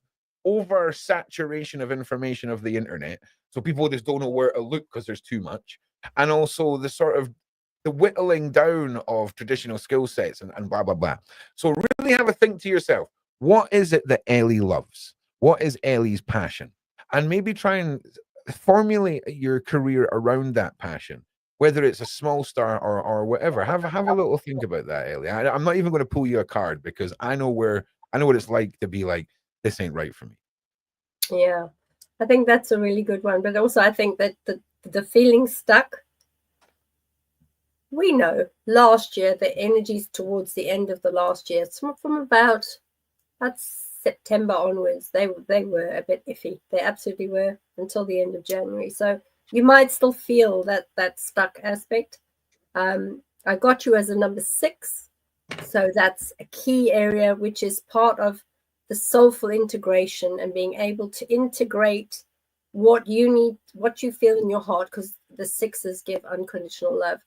oversaturation of information of the internet, so people just don't know where to look because there's too much, and also the whittling down of traditional skill sets and blah blah blah. So really have a think to yourself, what is it that Ellie loves? What is Ellie's passion? And maybe try and formulate your career around that passion, whether it's a small start or whatever. Have a little think about that, Ellie. I'm not even going to pull you a card, because I know what it's like to be like, this ain't right for me. Yeah, I think that's a really good one. But also I think that the feeling stuck, we know last year, the energies towards the end of the last year, from about September onwards, they were a bit iffy. They absolutely were until the end of January. So you might still feel that stuck aspect. I got you as a number 6. So that's a key area, which is part of the soulful integration and being able to integrate what you need, what you feel in your heart, because the 6s give unconditional love.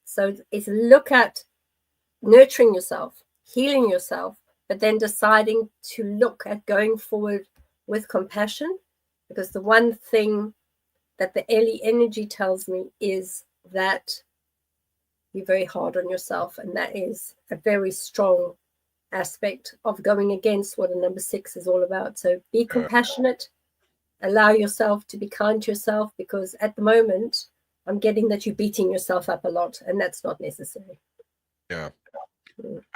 So it's look at nurturing yourself, healing yourself, but then deciding to look at going forward with compassion, because the one thing that the early energy tells me is that you're very hard on yourself, and that is a very strong aspect of going against what a number 6 is all about. So be compassionate, allow yourself to be kind to yourself, because at the moment I'm getting that you're beating yourself up a lot, and that's not necessary. Yeah,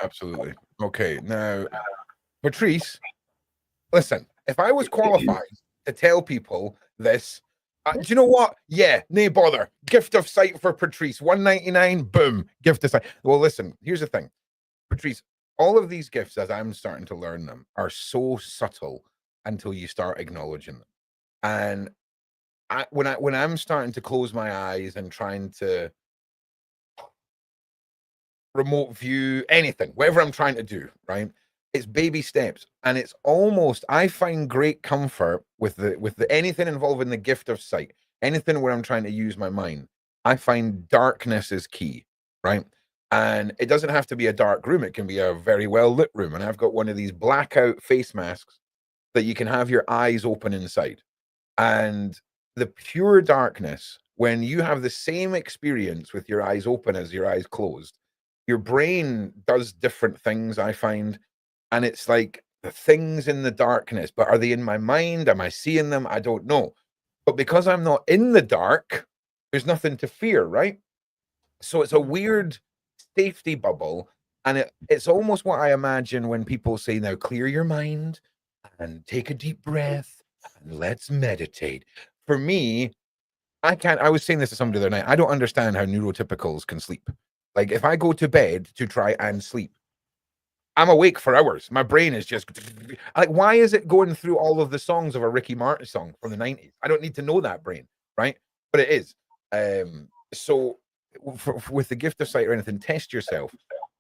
absolutely. Okay, now, Patrice, listen, if I was qualified to tell people this, do you know what? Yeah, nay bother. Gift of sight for Patrice, $1.99. Boom, gift of sight. Well, listen, here's the thing, Patrice. All of these gifts, as I'm starting to learn them, are so subtle until you start acknowledging them. And when I'm starting to close my eyes and trying to remote view anything, whatever I'm trying to do, right? It's baby steps, and it's almost, I find great comfort with the anything involving the gift of sight, anything where I'm trying to use my mind. I find darkness is key, right? And it doesn't have to be a dark room, it can be a very well lit room. And I've got one of these blackout face masks that you can have your eyes open inside. And the pure darkness, when you have the same experience with your eyes open as your eyes closed, your brain does different things, I find. And it's like the things in the darkness, but are they in my mind? Am I seeing them? I don't know. But because I'm not in the dark, there's nothing to fear, right? So it's a weird safety bubble. And it's almost what I imagine when people say, now clear your mind and take a deep breath and let's meditate. For me, I was saying this to somebody the other night. I don't understand how neurotypicals can sleep. Like if I go to bed to try and sleep, I'm awake for hours. My brain is just like, why is it going through all of the songs of a Ricky Martin song from the 90s? I don't need to know that brain, right? But it is. So with the gift of sight or anything, test yourself.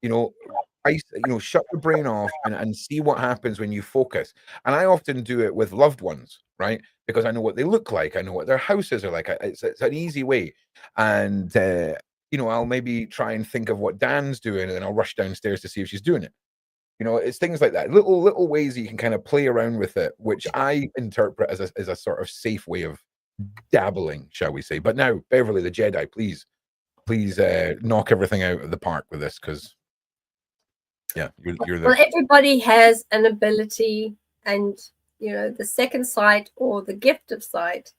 You know, shut the brain off and see what happens when you focus. And I often do it with loved ones, right? Because I know what they look like. I know what their houses are like. It's an easy way. And, I'll maybe try and think of what Dan's doing, and then I'll rush downstairs to see if she's doing it. It's things like that, little ways that you can kind of play around with it, which I interpret as a sort of safe way of dabbling, shall we say. But now, Berverli, the Jedi, please knock everything out of the park with this, because yeah, you're the... Well, everybody has an ability, and the second sight or the gift of sight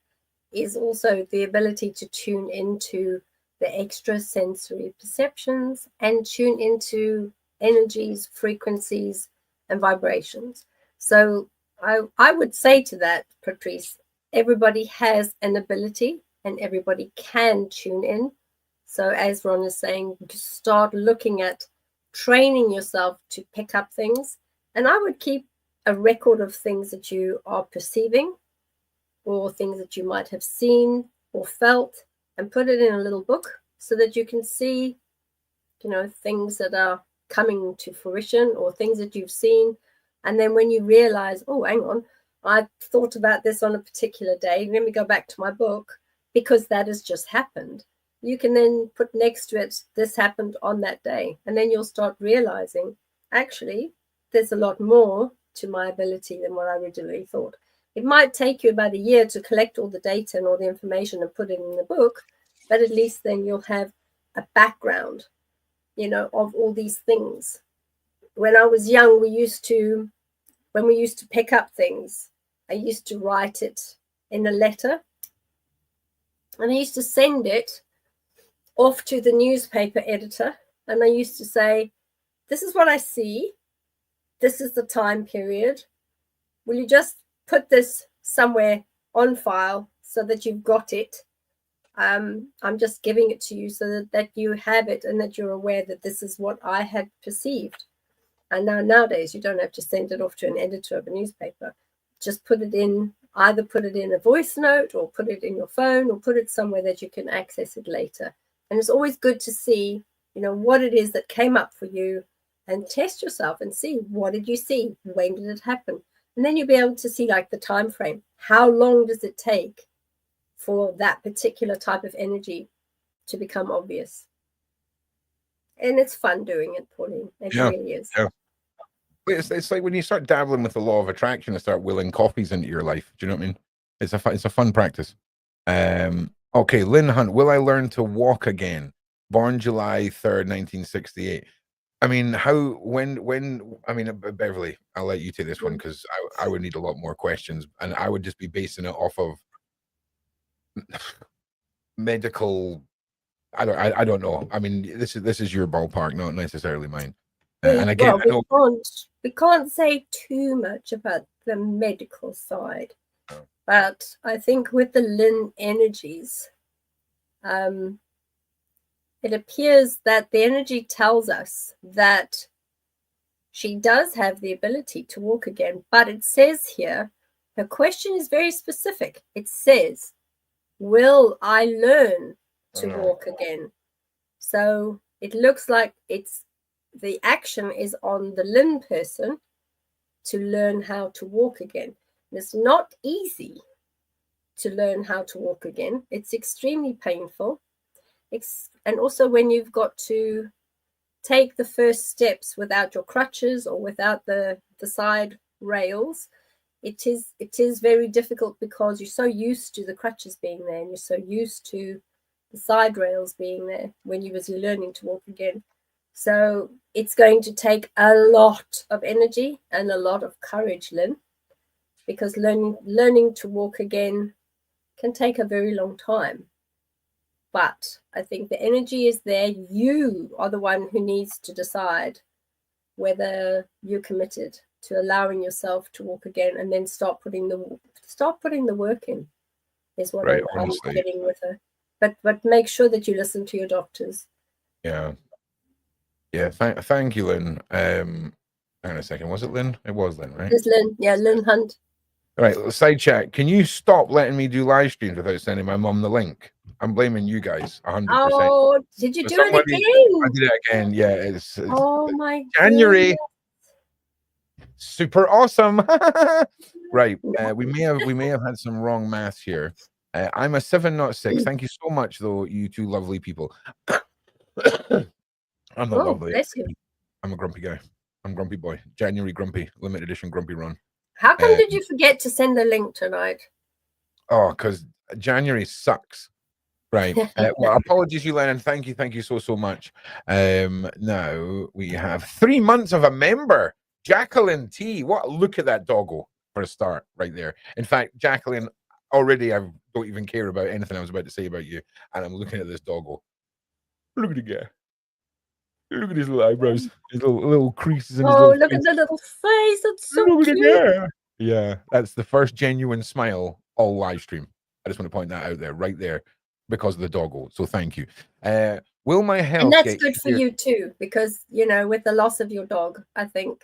is also the ability to tune into the extrasensory perceptions and tune into energies, frequencies, and vibrations. So I would say to that, Patrice, everybody has an ability and everybody can tune in. So as Ron is saying, start looking at training yourself to pick up things. And I would keep a record of things that you are perceiving or things that you might have seen or felt, and put it in a little book so that you can see, things that are coming to fruition or things that you've seen. And then when you realize, oh, hang on, I thought about this on a particular day, let me go back to my book, because that has just happened. You can then put next to it, this happened on that day. And then you'll start realizing, actually, there's a lot more to my ability than what I originally thought. It might take you about a year to collect all the data and all the information and put it in the book, but at least then you'll have a background, of all these things. When I was young, when we used to pick up things, I used to write it in a letter, and I used to send it off to the newspaper editor, and I used to say, this is what I see, this is the time period, will you just put this somewhere on file so that you've got it? I'm just giving it to you so that you have it and that you're aware that this is what I had perceived. And nowadays, you don't have to send it off to an editor of a newspaper. Just put it in, either put it in a voice note or put it in your phone or put it somewhere that you can access it later. And it's always good to see, what it is that came up for you and test yourself and see, what did you see? When did it happen? And then you'll be able to see like the time frame. How long does it take for that particular type of energy to become obvious? And it's fun doing it, Pauline. It really is. Yeah. It's like when you start dabbling with the law of attraction and start willing coffees into your life. Do you know what I mean? It's a fun practice. Okay, Lynn Hunt, will I learn to walk again? Born July 3rd, 1968. I mean, Beverly, I'll let you take this one because I would need a lot more questions, and I would just be basing it off of medical. I don't know. I mean, this is your ballpark, not necessarily mine. And again, we can't say too much about the medical side, but I think with the Lin energies, it appears that the energy tells us that she does have the ability to walk again, but it says here, her question is very specific. It says, will I learn to walk again? So it looks like the action is on the Lin person to learn how to walk again. And it's not easy to learn how to walk again. It's extremely painful. And also when you've got to take the first steps without your crutches or without the side rails, it is very difficult because you're so used to the crutches being there and you're so used to the side rails being there when you was learning to walk again. So it's going to take a lot of energy and a lot of courage, Lynn, because learning to walk again can take a very long time. But I think the energy is there. You are the one who needs to decide whether you're committed to allowing yourself to walk again, and then start putting the work in. Is what I'm getting with her. But make sure that you listen to your doctors. Yeah. Thank you, Lynn. Hang on a second. Was it Lynn? It was Lynn, right? It's Lynn. Yeah, Lynn Hunt. All right. Side chat. Can you stop letting me do live streams without sending my mum the link? I'm blaming you guys 100%. Oh, did you do it again? I did it again. Yeah. It's oh my January. goodness. Super awesome. Right. We may have had some wrong maths here. I'm a 7, not 6. Thank you so much, though, you two lovely people. I'm not lovely. I'm a grumpy guy. I'm grumpy boy. January grumpy, limited edition grumpy run. How come did you forget to send the link tonight? Oh, because January sucks. Right. Well, apologies, you, Lennon. Thank you so much. Now we have 3 months of a member, Jacqueline T. Look at that doggo for a start, right there. In fact, Jacqueline, already I don't even care about anything I was about to say about you, and I'm looking at this doggo. Look at the guy. Look at his little eyebrows, his little creases in his little face. Look at the little face. That's so cute. Yeah, that's the first genuine smile all live stream. I just want to point that out there, right there, because of the doggo. So thank you. Will my health? And that's good for you too, because with the loss of your dog, I think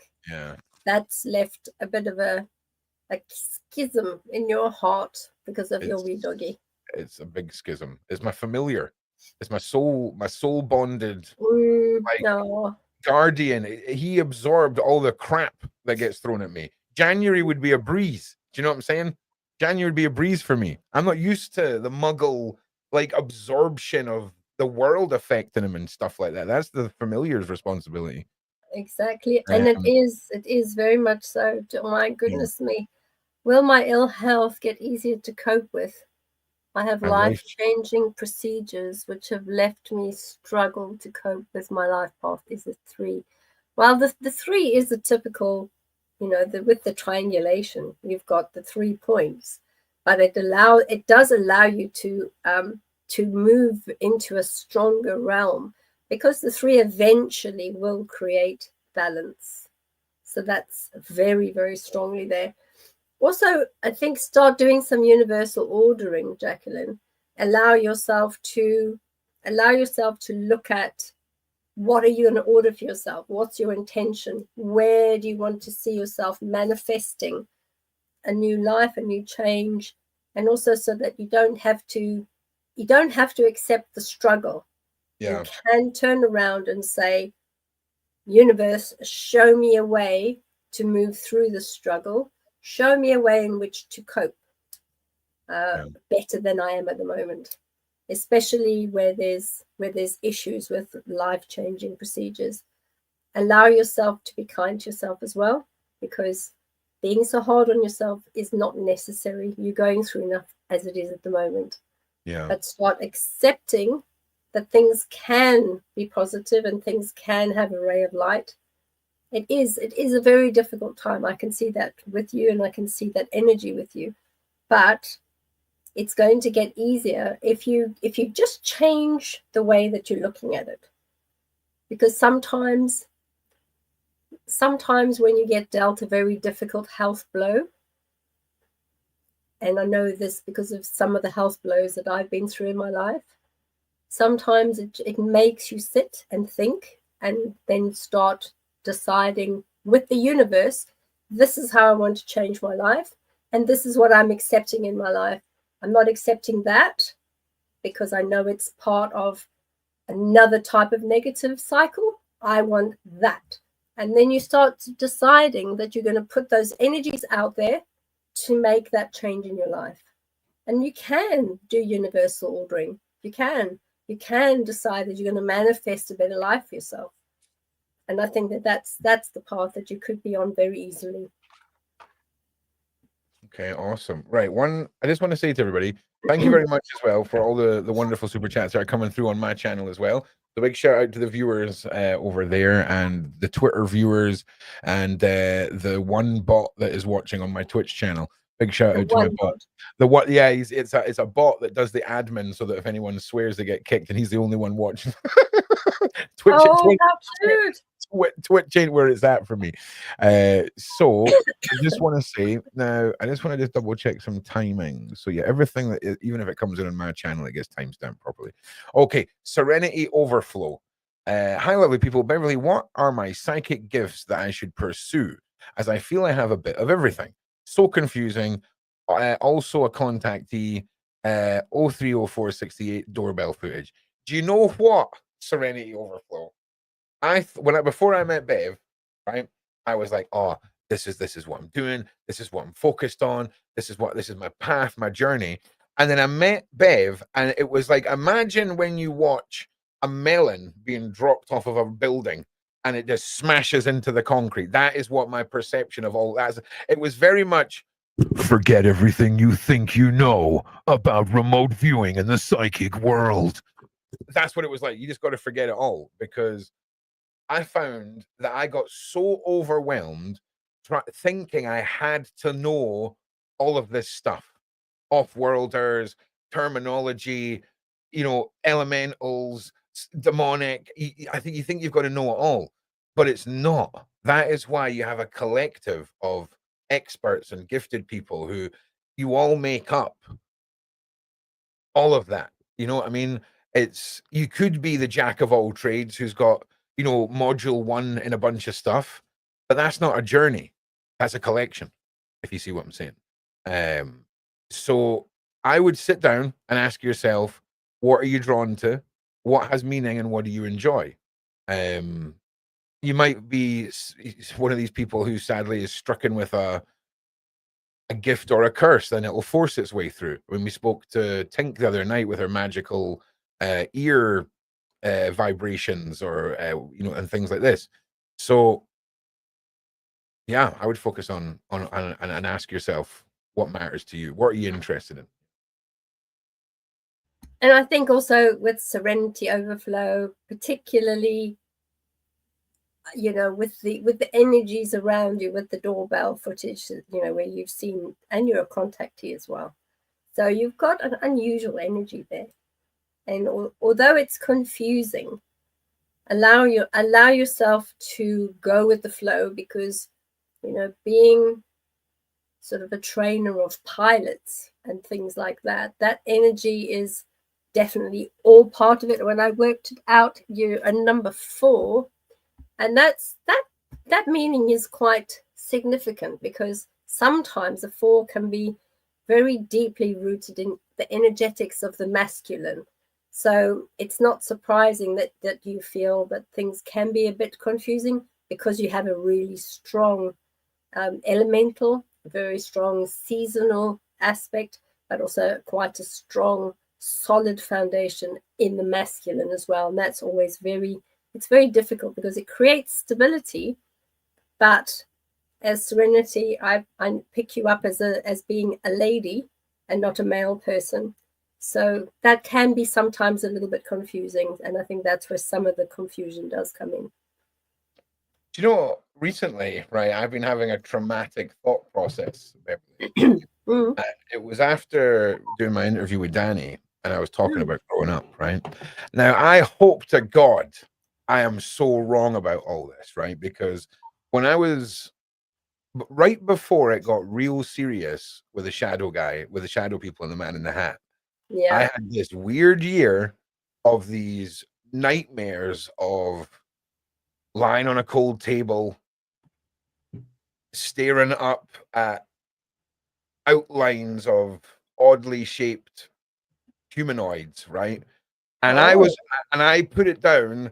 that's left a bit of a schism in your heart because of your wee doggy. It's a big schism. It's my familiar. It's my soul bonded guardian. He absorbed all the crap that gets thrown at me. January would be a breeze. Do you know what I'm saying? January would be a breeze for me. I'm not used to the muggle absorption of the world affecting him and stuff like that. That's the familiar's responsibility. Exactly. And it is very much so. Oh my goodness me. Will my ill health get easier to cope with? I have life-changing procedures which have left me struggle to cope with my life path. Is a 3. Well, the 3 is a typical, with the triangulation, you've got the 3 points, but it does allow you to move into a stronger realm, because the 3 eventually will create balance. So that's very, very strongly there. Also, I think start doing some universal ordering, Jacqueline, allow yourself to look at, what are you going to order for yourself? What's your intention? Where do you want to see yourself manifesting a new life, a new change? And also so that you don't have to accept the struggle. Yeah. You can turn around and say, universe, show me a way to move through the struggle. Show me a way in which to cope better than I am at the moment, especially where there's issues with life-changing procedures. Allow yourself to be kind to yourself as well, because being so hard on yourself is not necessary. You're going through enough as it is at the moment. Yeah. But start accepting that things can be positive and things can have a ray of light. It is a very difficult time. I can see that with you, and I can see that energy with you. But it's going to get easier if you just change the way that you're looking at it. Because sometimes when you get dealt a very difficult health blow, and I know this because of some of the health blows that I've been through in my life, sometimes it makes you sit and think and then start deciding with the universe, this is how I want to change my life, and this is what I'm accepting in my life. I'm not accepting that because I know it's part of another type of negative cycle. I want that. And then you start deciding that you're going to put those energies out there to make that change in your life. And you can do universal ordering. You can decide that you're going to manifest a better life for yourself. And I think that's the path that you could be on very easily. Okay, awesome. Right. I just want to say to everybody, thank you very much as well for all the wonderful super chats that are coming through on my channel as well. So big shout out to the viewers over there, and the Twitter viewers, and the one bot that is watching on my Twitch channel. Big shout out to my bot. The what? Yeah, it's a bot that does the admin, so that if anyone swears they get kicked, and he's the only one watching. Twitch ain't where it's at for me. So I just want to say now, I just want to double check some timing. So yeah, everything that even if it comes in on my channel, it gets timestamped properly. Okay, Serenity Overflow. Hi, lovely people. Beverly, what are my psychic gifts that I should pursue? As I feel I have a bit of everything. So confusing. Also a contactee. 030468 doorbell footage. Do you know what, Serenity Overflow? Before I met Bev, right, I was like, oh, this is what I'm doing. This is what I'm focused on. This is my path, my journey. And then I met Bev, and it was like, imagine when you watch a melon being dropped off of a building and it just smashes into the concrete. That is what my perception of all that. It was very much, forget everything you think you know about remote viewing in the psychic world. That's what it was like. You just got to forget it all, because I found that I got so overwhelmed thinking I had to know all of this stuff, off-worlders, terminology, elementals, demonic. I think you think you've got to know it all, but it's not. That is why you have a collective of experts and gifted people who you all make up all of that. You know what I mean? You could be the jack of all trades who's got, module one in a bunch of stuff, but that's not a journey. That's a collection, if you see what I'm saying. So I would sit down and ask yourself, what are you drawn to? What has meaning, and what do you enjoy? You might be one of these people who sadly is stricken with a gift or a curse, then it will force its way through. When we spoke to Tink the other night with her magical ear vibrations, or and things like this. So yeah, I would focus on and ask yourself what matters to you. What are you interested in? And I think also with Serenity Overflow, particularly, with the energies around you, with the doorbell footage, where you've seen, and you're a contactee as well. So you've got an unusual energy there. And although it's confusing, allow yourself to go with the flow, because being sort of a trainer of pilots and things like that. That energy is definitely all part of it. When I worked it out, you're a number 4, and that meaning is quite significant, because sometimes a 4 can be very deeply rooted in the energetics of the masculine. So it's not surprising that you feel that things can be a bit confusing, because you have a really strong elemental, very strong seasonal aspect, but also quite a strong solid foundation in the masculine as well. And that's always it's very difficult, because it creates stability, but as Serenity, I pick you up as being a lady and not a male person. So that can be sometimes a little bit confusing, and I think that's where some of the confusion does come in. Do you know, recently, right, I've been having a traumatic thought process. It was after doing my interview with Danny, and I was talking about growing up, right? Now, I hope to God I am so wrong about all this, right? Because when I was right before it got real serious with the shadow guy, with the shadow people and the man in the hat, I had this weird year of these nightmares of lying on a cold table, staring up at outlines of oddly shaped humanoids, right? And I put it down.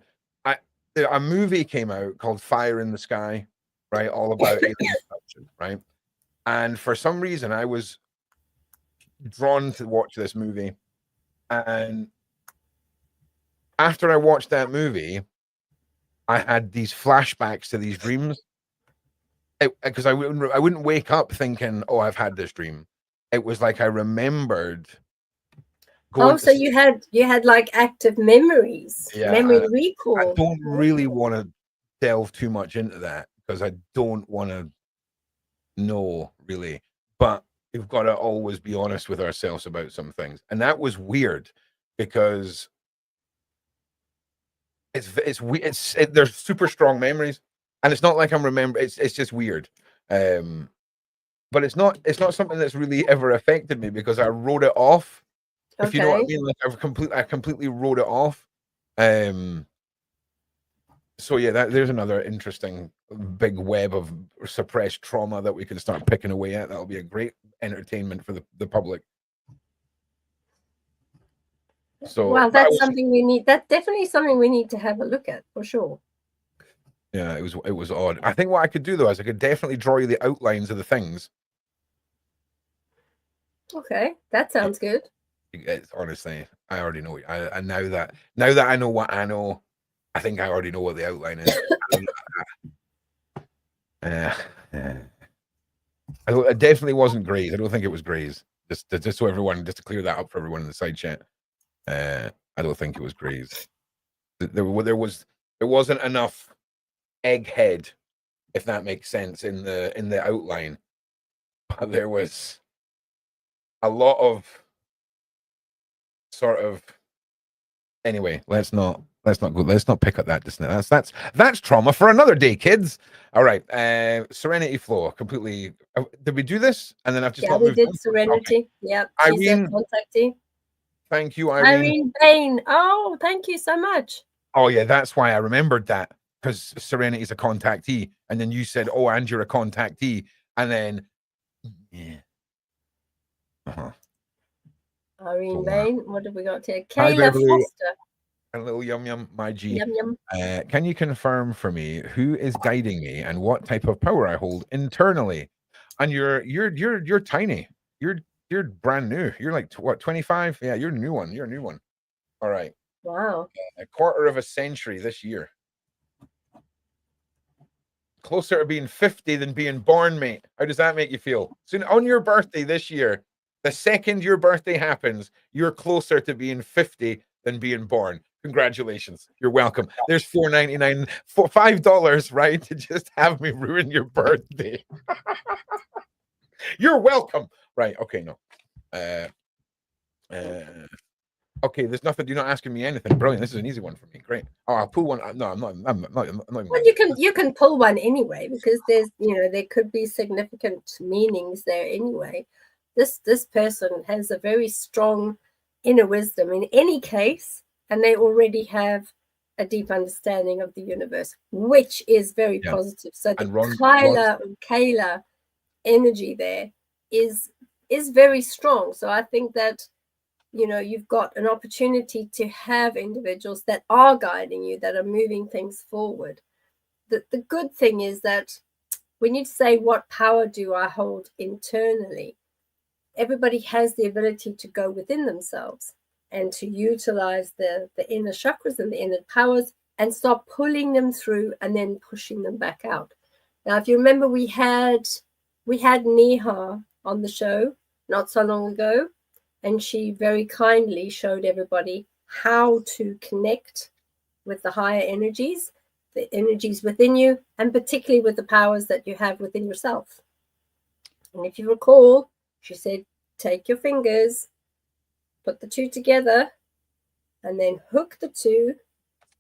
A movie came out called Fire in the Sky, right? All about alien abduction, right? And for some reason, I was drawn to watch this movie. And after I watched that movie, I had these flashbacks to these dreams. Because I wouldn't wake up thinking, "Oh, I've had this dream." It was like I remembered. So you had like active memories, memory recall. I don't really want to delve too much into that, because I don't want to know, really. But we've got to always be honest with ourselves about some things, and that was weird, because there's super strong memories, and it's not like I'm remembering. It's just weird. But it's not something that's really ever affected me, because I wrote it off. If you know what I mean, like I completely wrote it off. So yeah, there's another interesting big web of suppressed trauma that we can start picking away at. That'll be a great entertainment for the public. So well, that's something we need. That's definitely something we need to have a look at, for sure. Yeah, it was odd. I think what I could do, though, is I could definitely draw you the outlines of the things. Okay, that sounds good. Honestly, I already know. And now that I know what I know, I think I already know what the outline is. It definitely wasn't Grey's. I don't think it was Grey's. Just so everyone, just to clear that up for everyone in the side chat. I don't think it was Grey's. There wasn't enough egghead, if that makes sense, in the outline. But there was a lot of sort of. Anyway, let's not pick up that just now. That's trauma for another day, kids. All right, Serenity Flow, completely. Did we do this? And then I've just we did Serenity. Okay. Yep, she's a contactee. Thank you, Irene. Bain. Oh, thank you so much. Oh yeah, that's why I remembered that, because Serenity is a contactee, and then you said, "Oh, and you're a contactee," and then yeah. Irene Bain. What have we got here? Kayla Foster. A little yum, my G. Yum. Can you confirm for me who is guiding me and what type of power I hold internally? And you're tiny. You're brand new. You're like what, 25? Yeah, you're a new one. You're a new one. All right. Wow. A quarter of a century this year. Closer to being 50 than being born, mate. How does that make you feel? Soon on your birthday this year, the second your birthday happens, you're closer to being 50 than being born. Congratulations. You're welcome. There's $4.99, $5, right, to just have me ruin your birthday. You're welcome. Right. Okay. No. Okay, there's nothing. You're not asking me anything. Brilliant. This is an easy one for me. Great. Oh, I'll pull one. No, I'm not. I'm not even Well, you can pull one anyway, because there's, you know, there could be significant meanings there anyway. This person has a very strong inner wisdom in any case, and they already have a deep understanding of the universe, which is very positive. So the Kayla energy there is very strong. So I think that, you know, you've got an opportunity to have individuals that are guiding you, that are moving things forward. The good thing is that when you say, what power do I hold internally, everybody has the ability to go within themselves and to utilize the inner chakras and the inner powers and start pulling them through and then pushing them back out. Now, if you remember, we had Neha on the show not so long ago, and she very kindly showed everybody how to connect with the higher energies, the energies within you, and particularly with the powers that you have within yourself. And if you recall, she said, take your fingers, put the two together, and then hook the two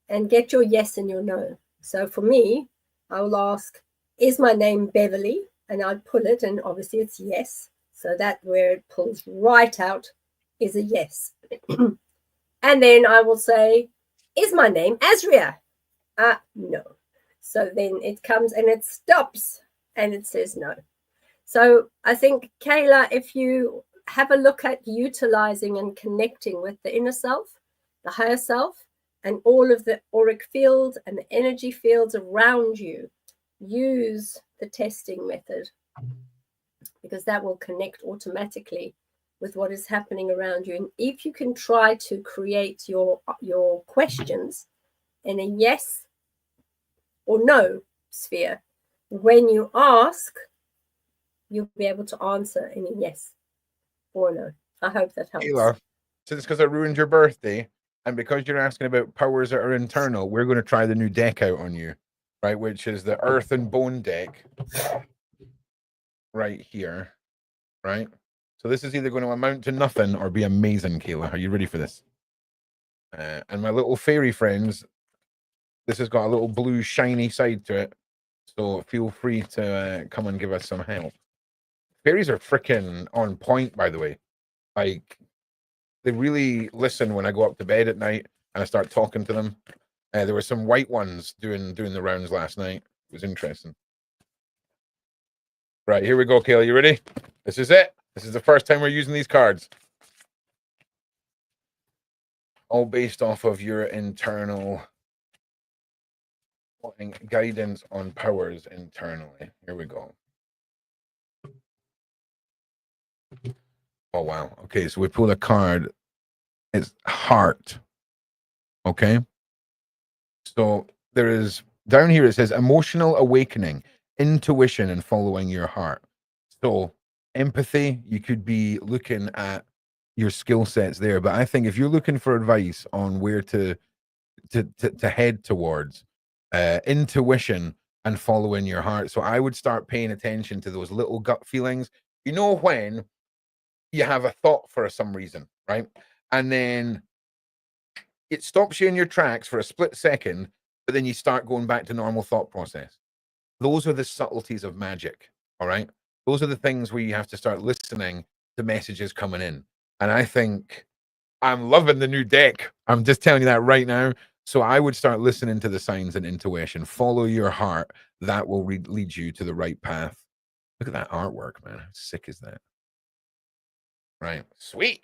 and get your yes and your no. So for me, I will ask, is my name Beverly? And I'd pull it, and obviously it's yes. So that where it pulls right out is a yes. And then I will say, is my name Azria? No. So then it comes and it stops and it says no. So I think, Kayla, if you have a look at utilizing and connecting with the inner self, the higher self, and all of the auric field and the energy fields around you, use the testing method, because that will connect automatically with what is happening around you. And if you can try to create your questions in a yes or no sphere, when you ask, you'll be able to answer in a yes or no. I hope that helps. Kayla, so it's because I ruined your birthday, and because you're asking about powers that are internal, we're going to try the new deck out on you, right? Which is the Earth and Bone deck, right here, right? So this is either going to amount to nothing or be amazing, Kayla. Are you ready for this? And my little fairy friends, this has got a little blue shiny side to it, so feel free to come and give us some help. Fairies are freaking on point, by the way. Like, they really listen when I go up to bed at night and I start talking to them. There were some white ones doing the rounds last night. It was interesting. Right, here we go, Kayla. You ready? This is it. This is the first time we're using these cards. All based off of your internal guidance on powers internally. Here we go. Oh, wow. Okay, so we pulled a card. It's heart. Okay. So there is, down here it says emotional awakening, intuition, and following your heart. So empathy, you could be looking at your skill sets there. But I think if you're looking for advice on where to head towards, intuition and following your heart. So I would start paying attention to those little gut feelings. You know, when you have a thought for some reason, right? And then it stops you in your tracks for a split second, but then you start going back to normal thought process. Those are the subtleties of magic. All right. Those are the things where you have to start listening to messages coming in. And I think I'm loving the new deck. I'm just telling you that right now. So I would start listening to the signs and intuition. Follow your heart. That will lead you to the right path. Look at that artwork, man. How sick is that? Right. Sweet.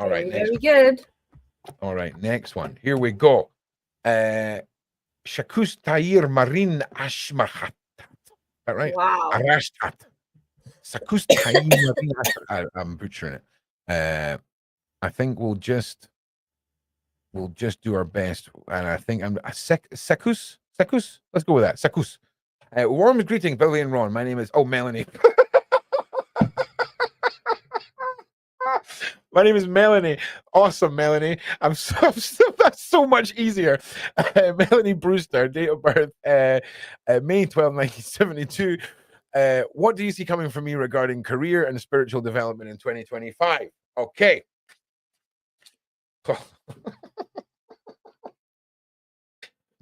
All right. Very good. All right. Next one. Here we go. Shakus Tair Marin Ashmarhat. That right? Wow. Arashtat. Sakus Tair Marin. I'm butchering it. I think we'll just do our best. And I think I'm Sakus. Let's go with that. Sakus. Warm greeting, Billy and Ron. My name is Melanie. My name is Melanie. Awesome, Melanie. That's so much easier. Melanie Brewster, date of birth May 12, 1972. What do you see coming from me regarding career and spiritual development in 2025? Okay.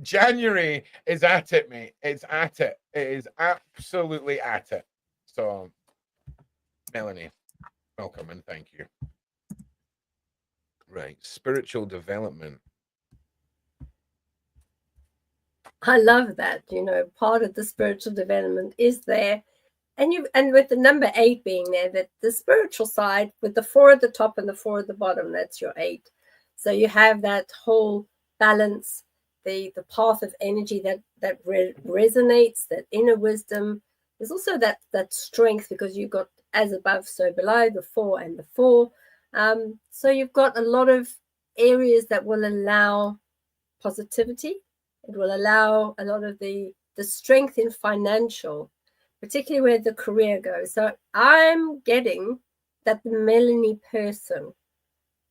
January is at it, mate. It's at it. It is absolutely at it. So, Melanie, welcome and thank you. Right, spiritual development. I love that. Part of the spiritual development is there. And with the number 8 being there, that the spiritual side with the 4 at the top and the 4 at the bottom, that's your 8. So you have that whole balance, the path of energy that resonates, that inner wisdom. There's also that strength, because you've got as above, so below, the 4 and the 4. So you've got a lot of areas that will allow positivity. It will allow a lot of the strength in financial, particularly where the career goes. So I'm getting that the Melanie person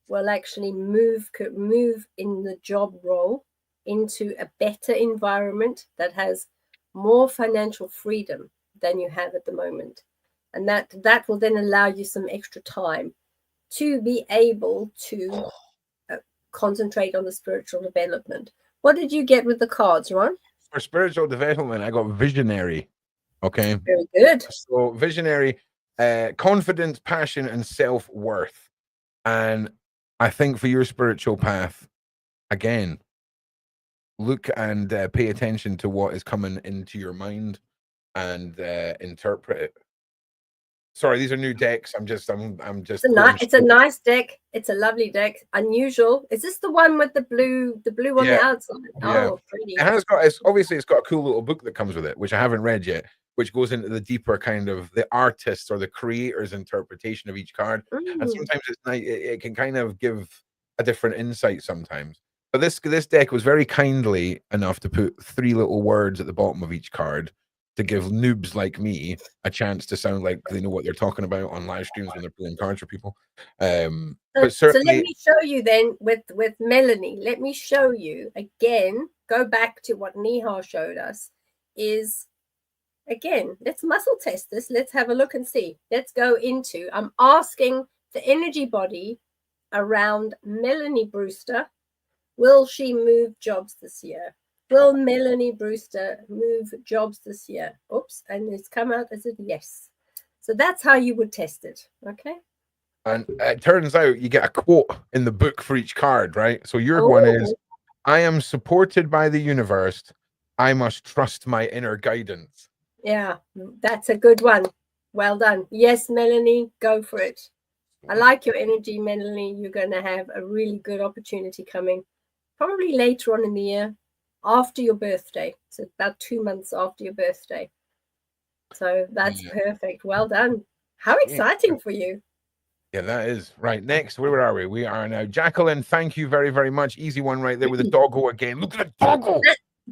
will actually move in the job role into a better environment that has more financial freedom than you have at the moment. And that will then allow you some extra time to be able to concentrate on the spiritual development. What did you get with the cards, Ron? For spiritual development, I got visionary. Okay. Very good. So visionary, confidence, passion, and self-worth. And I think for your spiritual path, again, look and pay attention to what is coming into your mind and interpret it. Sorry, these are new decks. I'm just. It's a nice deck. It's a lovely deck. Unusual. Is this the one with the blue on the outside? Yeah. Oh, pretty. It's got a cool little book that comes with it, which I haven't read yet, which goes into the deeper kind of the artist or the creator's interpretation of each card. And sometimes it can kind of give a different insight sometimes. But this deck was very kindly enough to put 3 little words at the bottom of each card to give noobs like me a chance to sound like they know what they're talking about on live streams when they're pulling cards for people. But certainly, so let me show you then with Melanie. Let me show you again. Go back to what Neha showed us. Is again, let's muscle test this. Let's have a look and see. Let's go into. I'm asking the energy body around Melanie Brewster. Will she move jobs this year? Will Melanie Brewster move jobs this year? Oops, and it's come out as a yes. So that's how you would test it, okay? And it turns out you get a quote in the book for each card, right? So your one is, I am supported by the universe. I must trust my inner guidance. Yeah, that's a good one. Well done. Yes, Melanie, go for it. I like your energy, Melanie. You're going to have a really good opportunity coming, probably later on in the year. After your birthday, so about 2 months after your birthday. So that's perfect. Well done. How exciting for you. Yeah, that is right. Next, where are we? We are now Jacqueline. Thank you very, very much. Easy one right there with the doggo again. Look at the doggo.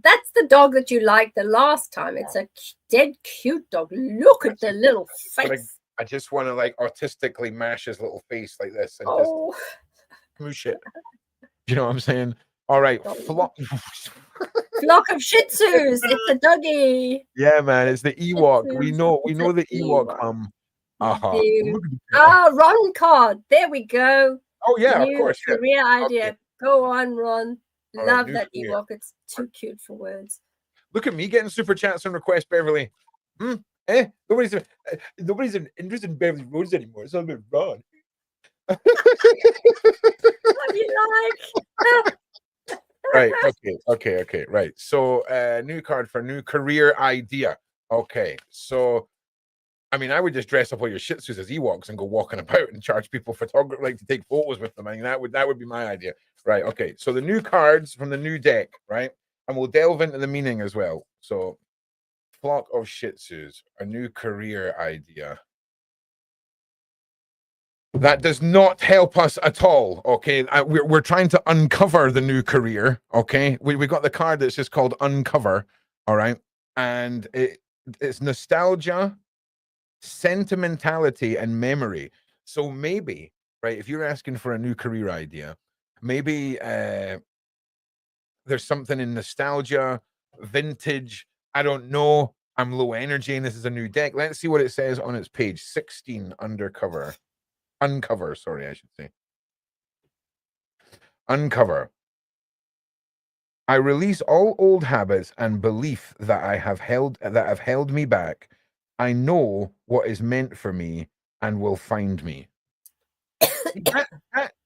That's the dog that you liked the last time. It's a dead cute dog. Look at the little face. I just want to like artistically mash his little face like this and just smoosh it. You know what I'm saying? All right, flock of Shih Tzus. It's a doggy. Yeah, man, it's the Ewok. We know the Ewok. Ron card. There we go. Oh yeah, of course. Career idea. Okay. Go on, Ron. Love that Ewok. It's too cute for words. Look at me getting super chats and requests, Berverli. Nobody's interested in Beverly Rhodes anymore. It's all about Ron. What do you like? Right. Okay. Right. So, new card for new career idea. Okay. So, I mean, I would just dress up all your Shih Tzus as Ewoks and go walking about and charge people photography, like to take photos with them. I mean, that would be my idea. Right. Okay. So the new cards from the new deck, right? And we'll delve into the meaning as well. So, flock of Shih Tzus, a new career idea. That does not help us at all, okay? We're trying to uncover the new career, okay? We got the card that's just called Uncover, all right? And it's nostalgia, sentimentality, and memory. So maybe, right, if you're asking for a new career idea, maybe there's something in nostalgia, vintage, I don't know. I'm low energy and this is a new deck. Let's see what it says on its page 16, Uncover, sorry, I should say. Uncover. I release all old habits and belief that have held me back. I know what is meant for me and will find me. See,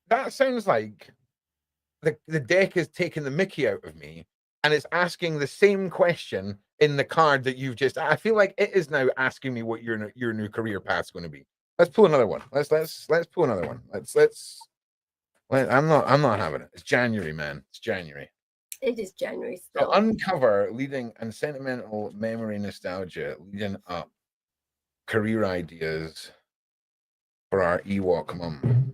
that sounds like the deck is taking the mickey out of me, and it's asking the same question in the card that you've just. I feel like it is now asking me what your new career path's going to be. Let's pull another one. Let's pull another one. I'm not having it. It's January, man. It's January. It is January So still. uncover leading and sentimental memory nostalgia leading up career ideas for our Ewok mum.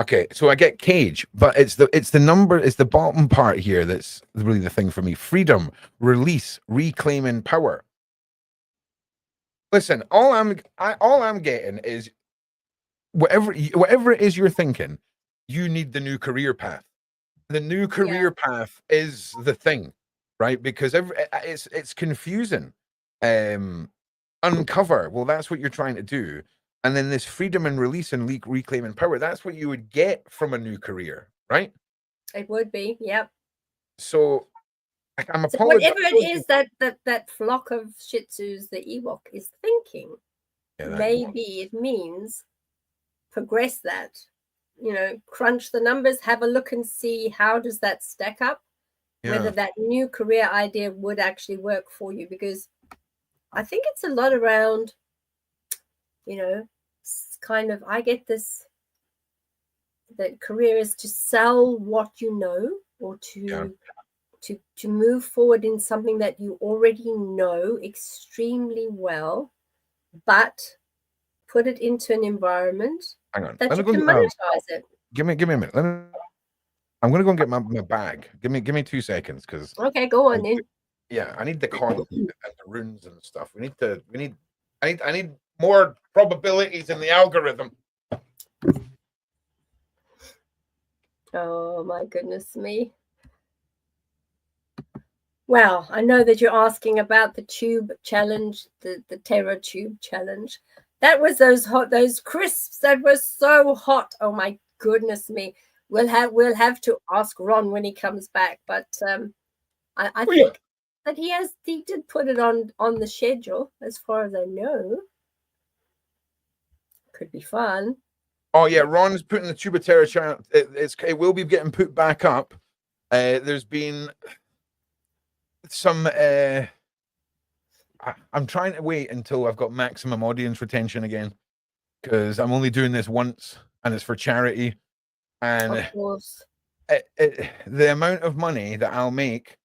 Okay, so I get cage, but it's the number, it's the bottom part here that's really the thing for me. Freedom, release, reclaiming power. Listen, all I'm getting is whatever it is you're thinking, you need the new career path. The new career path is the thing, right? Because it's confusing. Uncover, well, that's what you're trying to do. And then this freedom and release and reclaiming power, that's what you would get from a new career, right? It would be, yep. So I'm so whatever it is that flock of Shih Tzus, the Ewok, is thinking, maybe it means progress that. Crunch the numbers, have a look and see how does that stack up, whether that new career idea would actually work for you. Because I think it's a lot around, kind of, I get this, that career is to sell what you know, or to move forward in something that you already know extremely well, but put it into an environment that you can monetize it. Give me a minute. I'm gonna go and get my bag. Give me 2 seconds, because okay, go on then. Yeah, I need the coins and the runes and stuff. I need more probabilities in the algorithm. Oh my goodness me. Well, I know that you're asking about the tube challenge, the Terror Tube challenge. That was those crisps that were so hot. Oh my goodness me. We'll have to ask Ron when he comes back, but I think that he did put it on the schedule, as far as I know. Could be fun. Oh yeah, Ron's putting the Tube of Terror channel. It will be getting put back up. There's been some. I'm trying to wait until I've got maximum audience retention again, because I'm only doing this once, and it's for charity. And of course, the amount of money that I'll make,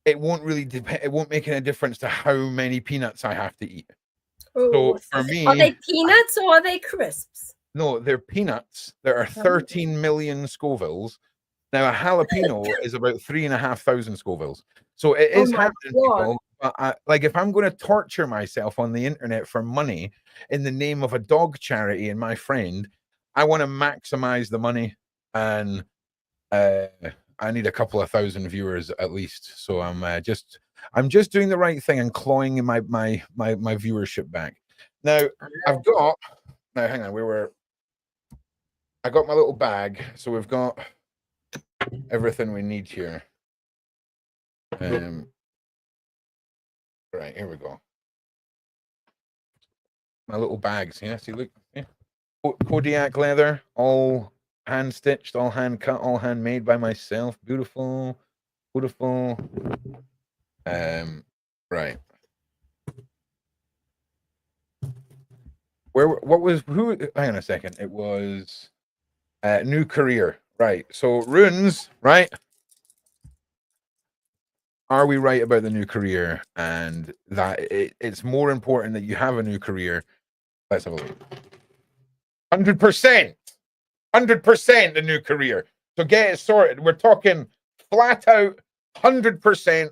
it won't really depend. It won't make any difference to how many peanuts I have to eat. So for me, are they peanuts or are they crisps? No, they're peanuts. There are 13 million Scovilles. Now a jalapeno is about 3,500 Scovilles. So it is happening, people. But like, if I'm going to torture myself on the internet for money in the name of a dog charity and my friend, I want to maximize the money, and I need a couple of thousand viewers at least. So I'm just doing the right thing and clawing my viewership back. Now hang on, I got my little bag, so we've got everything we need here. Right, here we go. My little bags, yeah. See, look, yeah. Kodiak leather, all hand stitched, all hand cut, all handmade by myself. Beautiful, beautiful. Right. Hang on a second. It was new career, right? So runes, right? Are we right about the new career, and that it's more important that you have a new career? Let's have a look. 100%, 100% the new career. So get it sorted. We're talking flat out 100%.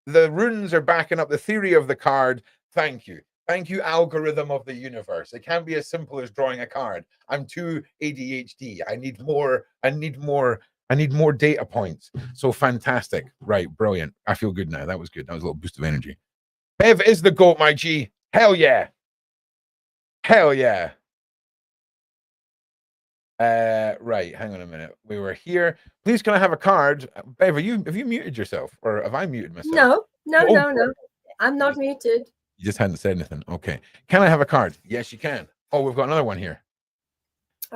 The runes are backing up the theory of the card. Thank you. Thank you, algorithm of the universe. It can't be as simple as drawing a card. I'm too ADHD. I need more data points. So fantastic. Right. Brilliant. I feel good now. That was good. That was a little boost of energy. Bev is the GOAT, my G. Hell yeah. Hell yeah. Right, hang on a minute. We were here. Please, can I have a card? Bev, have you muted yourself, or have I muted myself? No. I'm not muted. You just hadn't said anything. Okay. Can I have a card? Yes, you can. Oh, we've got another one here.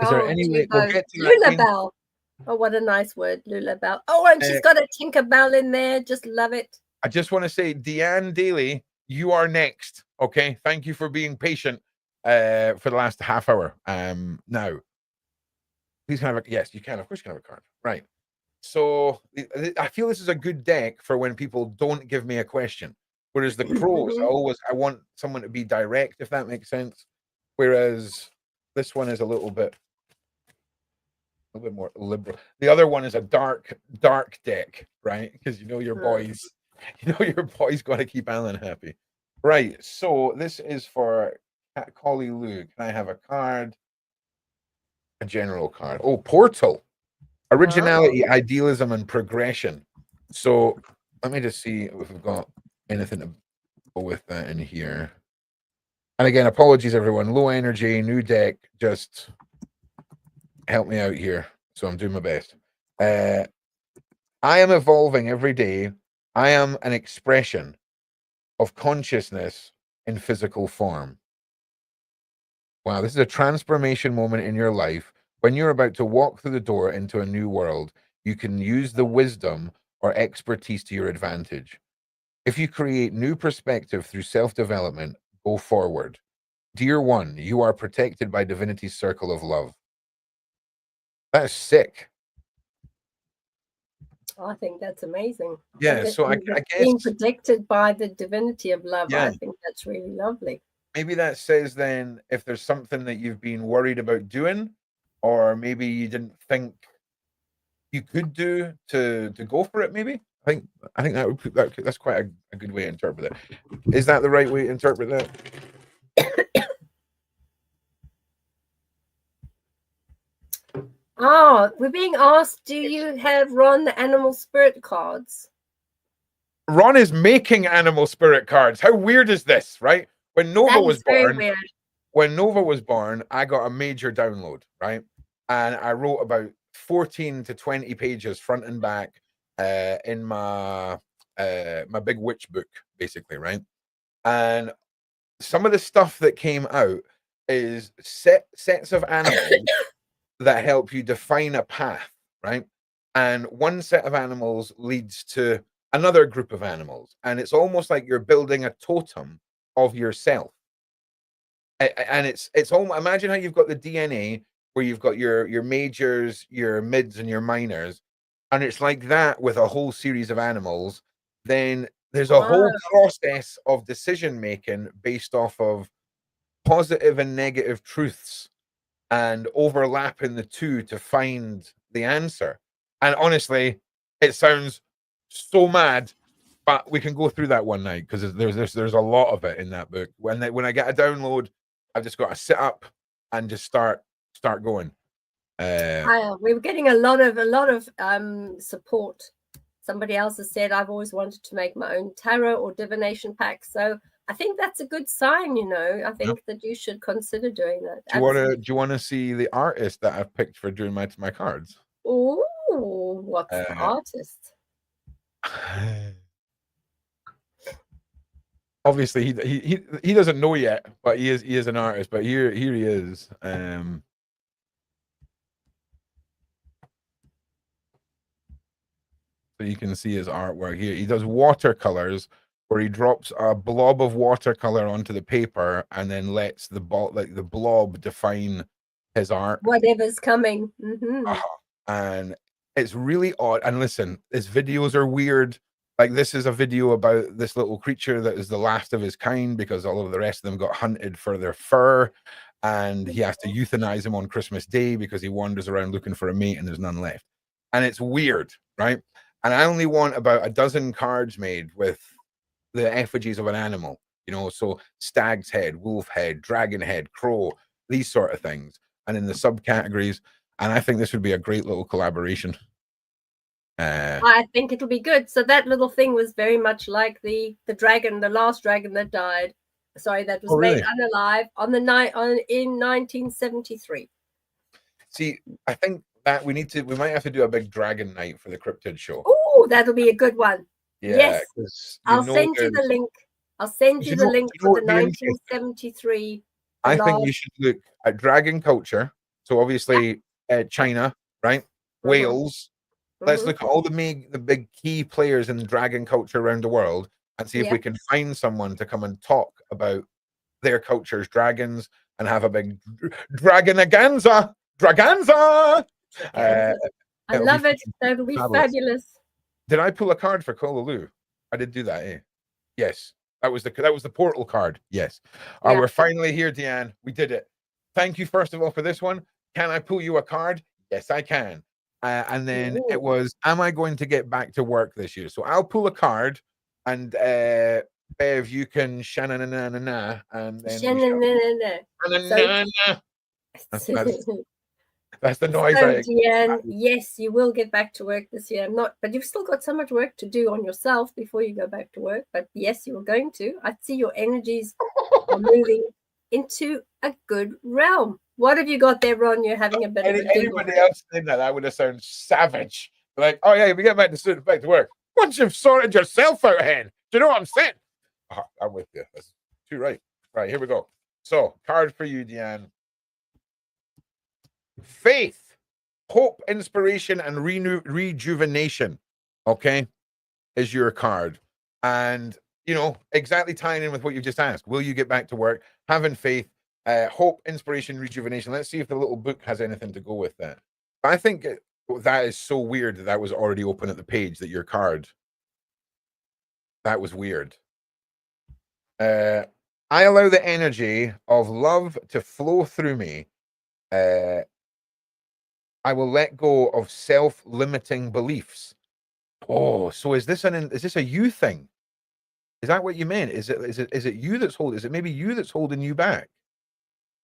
Is there any way we'll get to that? Lulabelle. Oh, what a nice word, Lulabelle. Oh, and she's got a Tinkerbell in there. Just love it. I just want to say, Deanne Daly, you are next. Okay. Thank you for being patient for the last half hour. Now, please can I have a, yes, you can. Of course you can have a card. Right. So I feel this is a good deck for when people don't give me a question. Whereas the crows, I want someone to be direct, if that makes sense. Whereas this one is a little bit more liberal. The other one is a dark deck, right? Because your boys got to keep Alan happy. Right. So this is for Collie Lou. Can I have a card? A general card. Oh, Portal. Originality, idealism, and progression. So let me just see if we've got anything to go with that in here. And again, apologies, everyone. Low energy, new deck. Just help me out here. So I'm doing my best. I am evolving every day. I am an expression of consciousness in physical form. Wow, this is a transformation moment in your life. When you're about to walk through the door into a new world, you can use the wisdom or expertise to your advantage. If you create new perspective through self-development, go forward. Dear one, you are protected by divinity's circle of love. That's sick. I think that's amazing. Yeah, so I guess being protected by the divinity of love, yeah. I think that's really lovely. Maybe that says then if there's something that you've been worried about doing, or maybe you didn't think you could do to go for it, maybe. I think that's quite a good way to interpret it. Is that the right way to interpret that? Oh, we're being asked, do you have Ron the animal spirit cards? Ron is making animal spirit cards. How weird is this, right? When Nova was born, I got a major download, right? And I wrote about 14 to 20 pages front and back in my my big witch book, basically, right? And some of the stuff that came out is sets of animals that help you define a path, right? And one set of animals leads to another group of animals, and it's almost like you're building a totem of yourself. And it's almost, imagine how you've got the DNA where you've got your majors, your mids, and your minors, and it's like that with a whole series of animals. Then there's a whole process of decision making based off of positive and negative truths and overlapping the two to find the answer. And honestly, it sounds so mad, but we can go through that one night because there's a lot of it in that book. When I get a download, I've just got to sit up and just start going. We were getting a lot of support. Somebody else has said, I've always wanted to make my own tarot or divination pack. So I think that's a good sign, I think that you should consider doing that. Do you want to see the artist that I've picked for doing my cards? Oh, what's the artist? Obviously he doesn't know yet, but he is an artist. But here he is. So you can see his artwork here. He does watercolors where he drops a blob of watercolor onto the paper and then lets the blob define his art. Whatever's coming. And it's really odd. And listen, his videos are weird. Like this is a video about this little creature that is the last of his kind because all of the rest of them got hunted for their fur. And he has to euthanize him on Christmas Day because he wanders around looking for a mate and there's none left. And it's weird, right? And I only want about a dozen cards made with the effigies of an animal, so stag's head, wolf head, dragon head, crow, these sort of things. And in the subcategories. And I think this would be a great little collaboration. I think it'll be good. So that little thing was very much like the dragon, the last dragon that died. Sorry, that was made unalive in 1973. See, I think that we might have to do a big dragon night for the cryptid show. Oh, that'll be a good one. Yeah, Yes, because I'll send you the link. I'll send you the link for the 1973. I think you should look at dragon culture. So obviously, China, right? Wales. Let's look at all the big key players in dragon culture around the world and see if we can find someone to come and talk about their culture's dragons and have a big dragonaganza. I love it. That'll be fabulous. Did I pull a card for Kololu? I did do that, eh? Yes. That was the portal card. Yes. We're finally here, Deanne. We did it. Thank you, first of all, for this one. Can I pull you a card? Yes, I can. And then it was, am I going to get back to work this year? So I'll pull a card, and Bev, you can shanana and then that's the noise. So, Deanne, yes, you will get back to work this year. But you've still got so much work to do on yourself before you go back to work. But yes, you are going to. I see your energies are moving into a good realm. What have you got there, Ron? You're having a bit of a anybody else saying that would have sounded savage. Like, oh yeah, we get back to work. Once you've sorted yourself out, hen. Do you know what I'm saying? Oh, I'm with you. That's too right. Right, here we go. So, card for you, Deanne. Faith, hope, inspiration, and rejuvenation. Okay, is your card. And exactly tying in with what you just asked. Will you get back to work? Having faith, hope, inspiration, rejuvenation. Let's see if the little book has anything to go with that. I think that is so weird that was already open at the page, that your card. That was weird. I allow the energy of love to flow through me. I will let go of self-limiting beliefs. Oh, so is this a you thing? Is that what you meant? Is it you that's holding? Is it maybe you that's holding you back?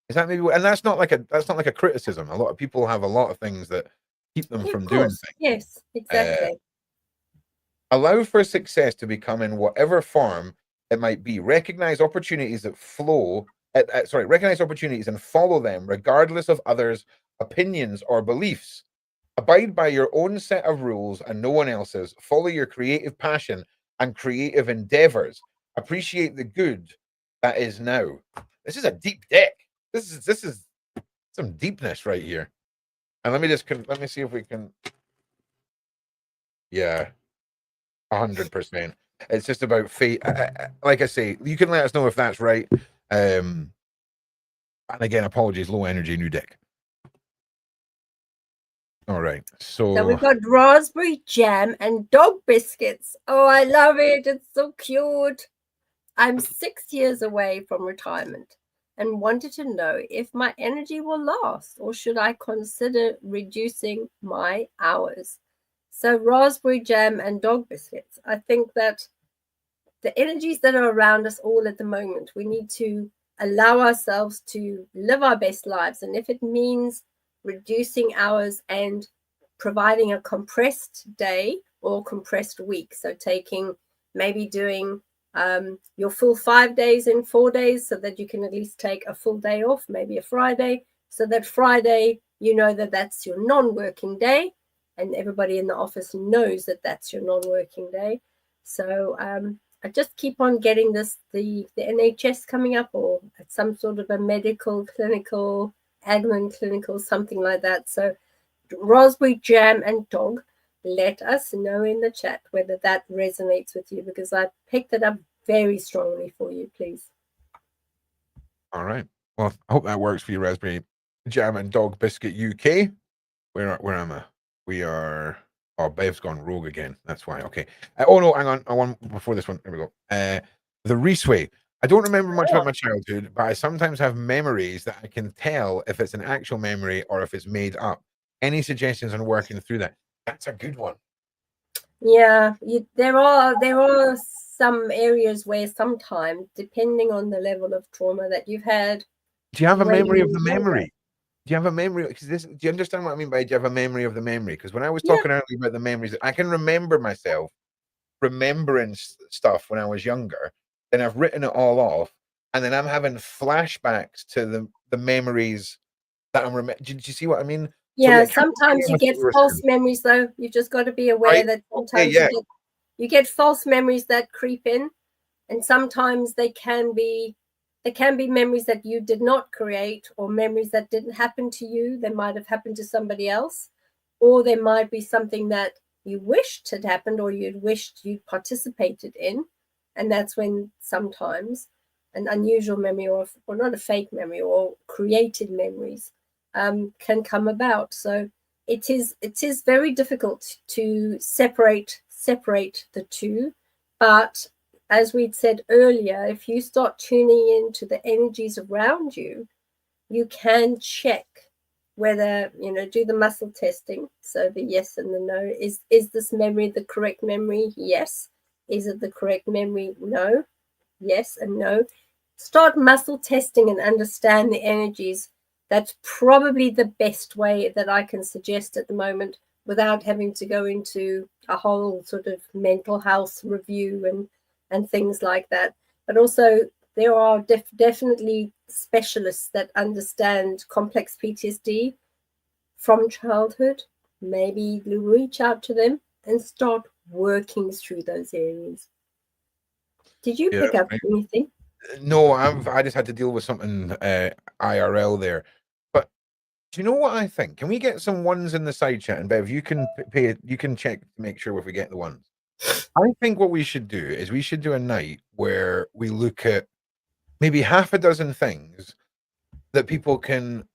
Is that maybe? And that's not like a criticism. A lot of people have a lot of things that keep them from doing things. Yes, exactly. Allow for success to become in whatever form it might be. Recognize opportunities that flow. Recognize opportunities and follow them, regardless of others' opinions or beliefs. Abide by your own set of rules and no one else's. Follow your creative passion and creative endeavors. Appreciate the good that is now. This is a deep deck. This is some deepness right here. And let me see if we can. Yeah, 100%. It's just about fate. Like I say, you can let us know if that's right. And again, apologies, low energy, new deck. All right, so we've got raspberry jam and dog biscuits. Oh, I love it. It's so cute. I'm 6 years away from retirement and wanted to know if my energy will last, or should I consider reducing my hours? So raspberry jam and dog biscuits. I think that the energies that are around us all at the moment, we need to allow ourselves to live our best lives. And if it means reducing hours and providing a compressed day or compressed week, so doing your full 5 days in 4 days, so that you can at least take a full day off, maybe a Friday, so that Friday, that's your non-working day, and everybody in the office knows that that's your non-working day. So I just keep on getting the NHS coming up, or some sort of a medical, clinical, admin clinical, something like that. So raspberry jam and dog, let us know in the chat whether that resonates with you, because I picked it up very strongly for you, please. All right. Well, I hope that works for you, raspberry jam and dog biscuit UK. Where am I? We are. Oh, Bev's gone rogue again. That's why. Okay. Oh no, hang on. I want before this one. There we go. The Reesway. I don't remember much about my childhood, but I sometimes have memories that I can tell if it's an actual memory or if it's made up. Any suggestions on working through that? That's a good one. Yeah, there are some areas where sometimes, depending on the level of trauma that you've had. Do you have a memory of the memory? Do you have a memory? Do you understand what I mean by do you have a memory of the memory? Because when I was talking earlier about the memories, I can remember myself remembering stuff when I was younger. Then I've written it all off, and then I'm having flashbacks to the memories that I'm did you see what I mean? Yeah, So, carry sometimes on you with what get you were false saying. memories, though. You've just got to be aware Right? that Okay, sometimes yeah. you get false memories that creep in, and sometimes they can be memories that you did not create, or memories that didn't happen to you. They might have happened to somebody else, or there might be something that you wished had happened, or you'd wished you'd participated in, and that's when sometimes an unusual memory, or not a fake memory, or created memories can come about. So it is very difficult to separate the two, but as we'd said earlier, if you start tuning into the energies around you, you can check whether, do the muscle testing. So the yes and the no. Is this memory the correct memory? Yes. Is it the correct memory? No. Yes and no. Start muscle testing and understand the energies. That's probably the best way that I can suggest at the moment, without having to go into a whole sort of mental health review and things like that. But also, there are definitely specialists that understand complex PTSD from childhood. Maybe reach out to them and start working through those areas. Did you Yeah, pick up anything? no, I just had to deal with something IRL there. But do you know what I think? Can we get some ones in the side chat? And Bev, you can you can check to make sure if we get the ones. I think what we should do is we should do a night where we look at maybe half a dozen things that people can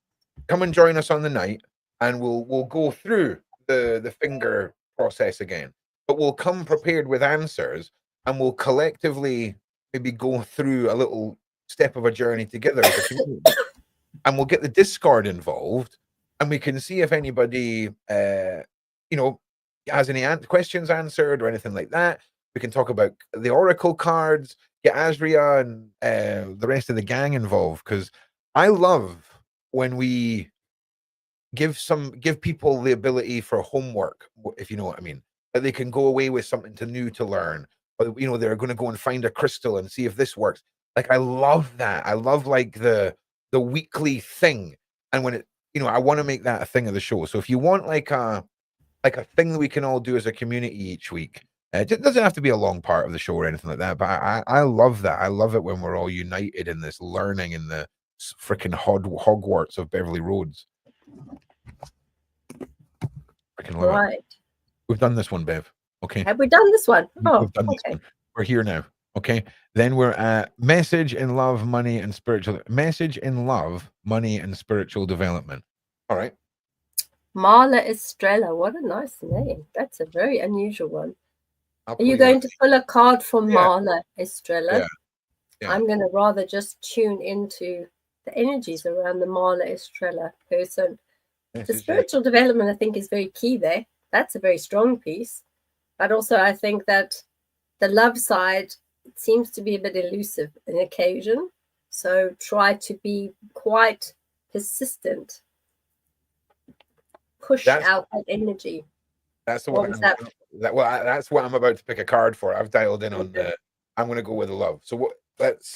come and join us on the night, and we'll go through the finger process again. But we'll come prepared with answers, and we'll collectively maybe go through a little step of a journey together as a community. And we'll get the Discord involved, and we can see if anybody has any questions answered or anything like that. We can talk about the oracle cards, get Azria and the rest of the gang involved, because I love when we give people the ability for homework, if you know what I mean, that they can go away with something new to learn, or they're going to go and find a crystal and see if this works. Like, I love that. I love like the weekly thing, and when I want to make that a thing of the show. So if you want like a thing that we can all do as a community each week, it doesn't have to be a long part of the show or anything like that, but I love that. I love it when we're all united in this learning in the freaking Hogwarts of Beverly Rhodes. Freaking love it. Right. We've done this one, Bev. Okay. Have we done this one? Oh, We've done this okay. one. We're here now. Okay. Then we're at message in love, money, and spiritual. Message in love, money, and spiritual development. All right. Marla Estrella. What a nice name. That's a very unusual one. Are you going to pull a card for Marla Estrella? Yeah. I'm going to rather just tune into the energies around the Marla Estrella person. The spiritual development, I think, is very key there. That's a very strong piece. But also, I think that the love side seems to be a bit elusive on occasion. So try to be quite persistent. Push out that energy. That's the one. That's what I'm about to pick a card for. I've dialed in on the. I'm going to go with the love. So what? Let's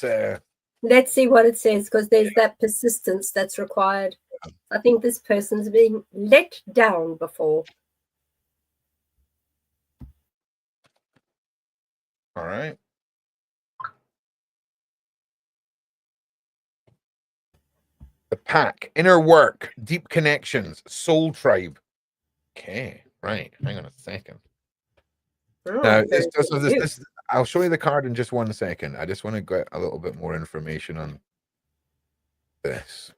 see what it says, because there's that persistence that's required. I think this person's being let down before. All right. The pack, inner work, deep connections, soul tribe. Okay, right. Hang on a second. Now, this, I'll show you the card in just 1 second. I just want to get a little bit more information on this.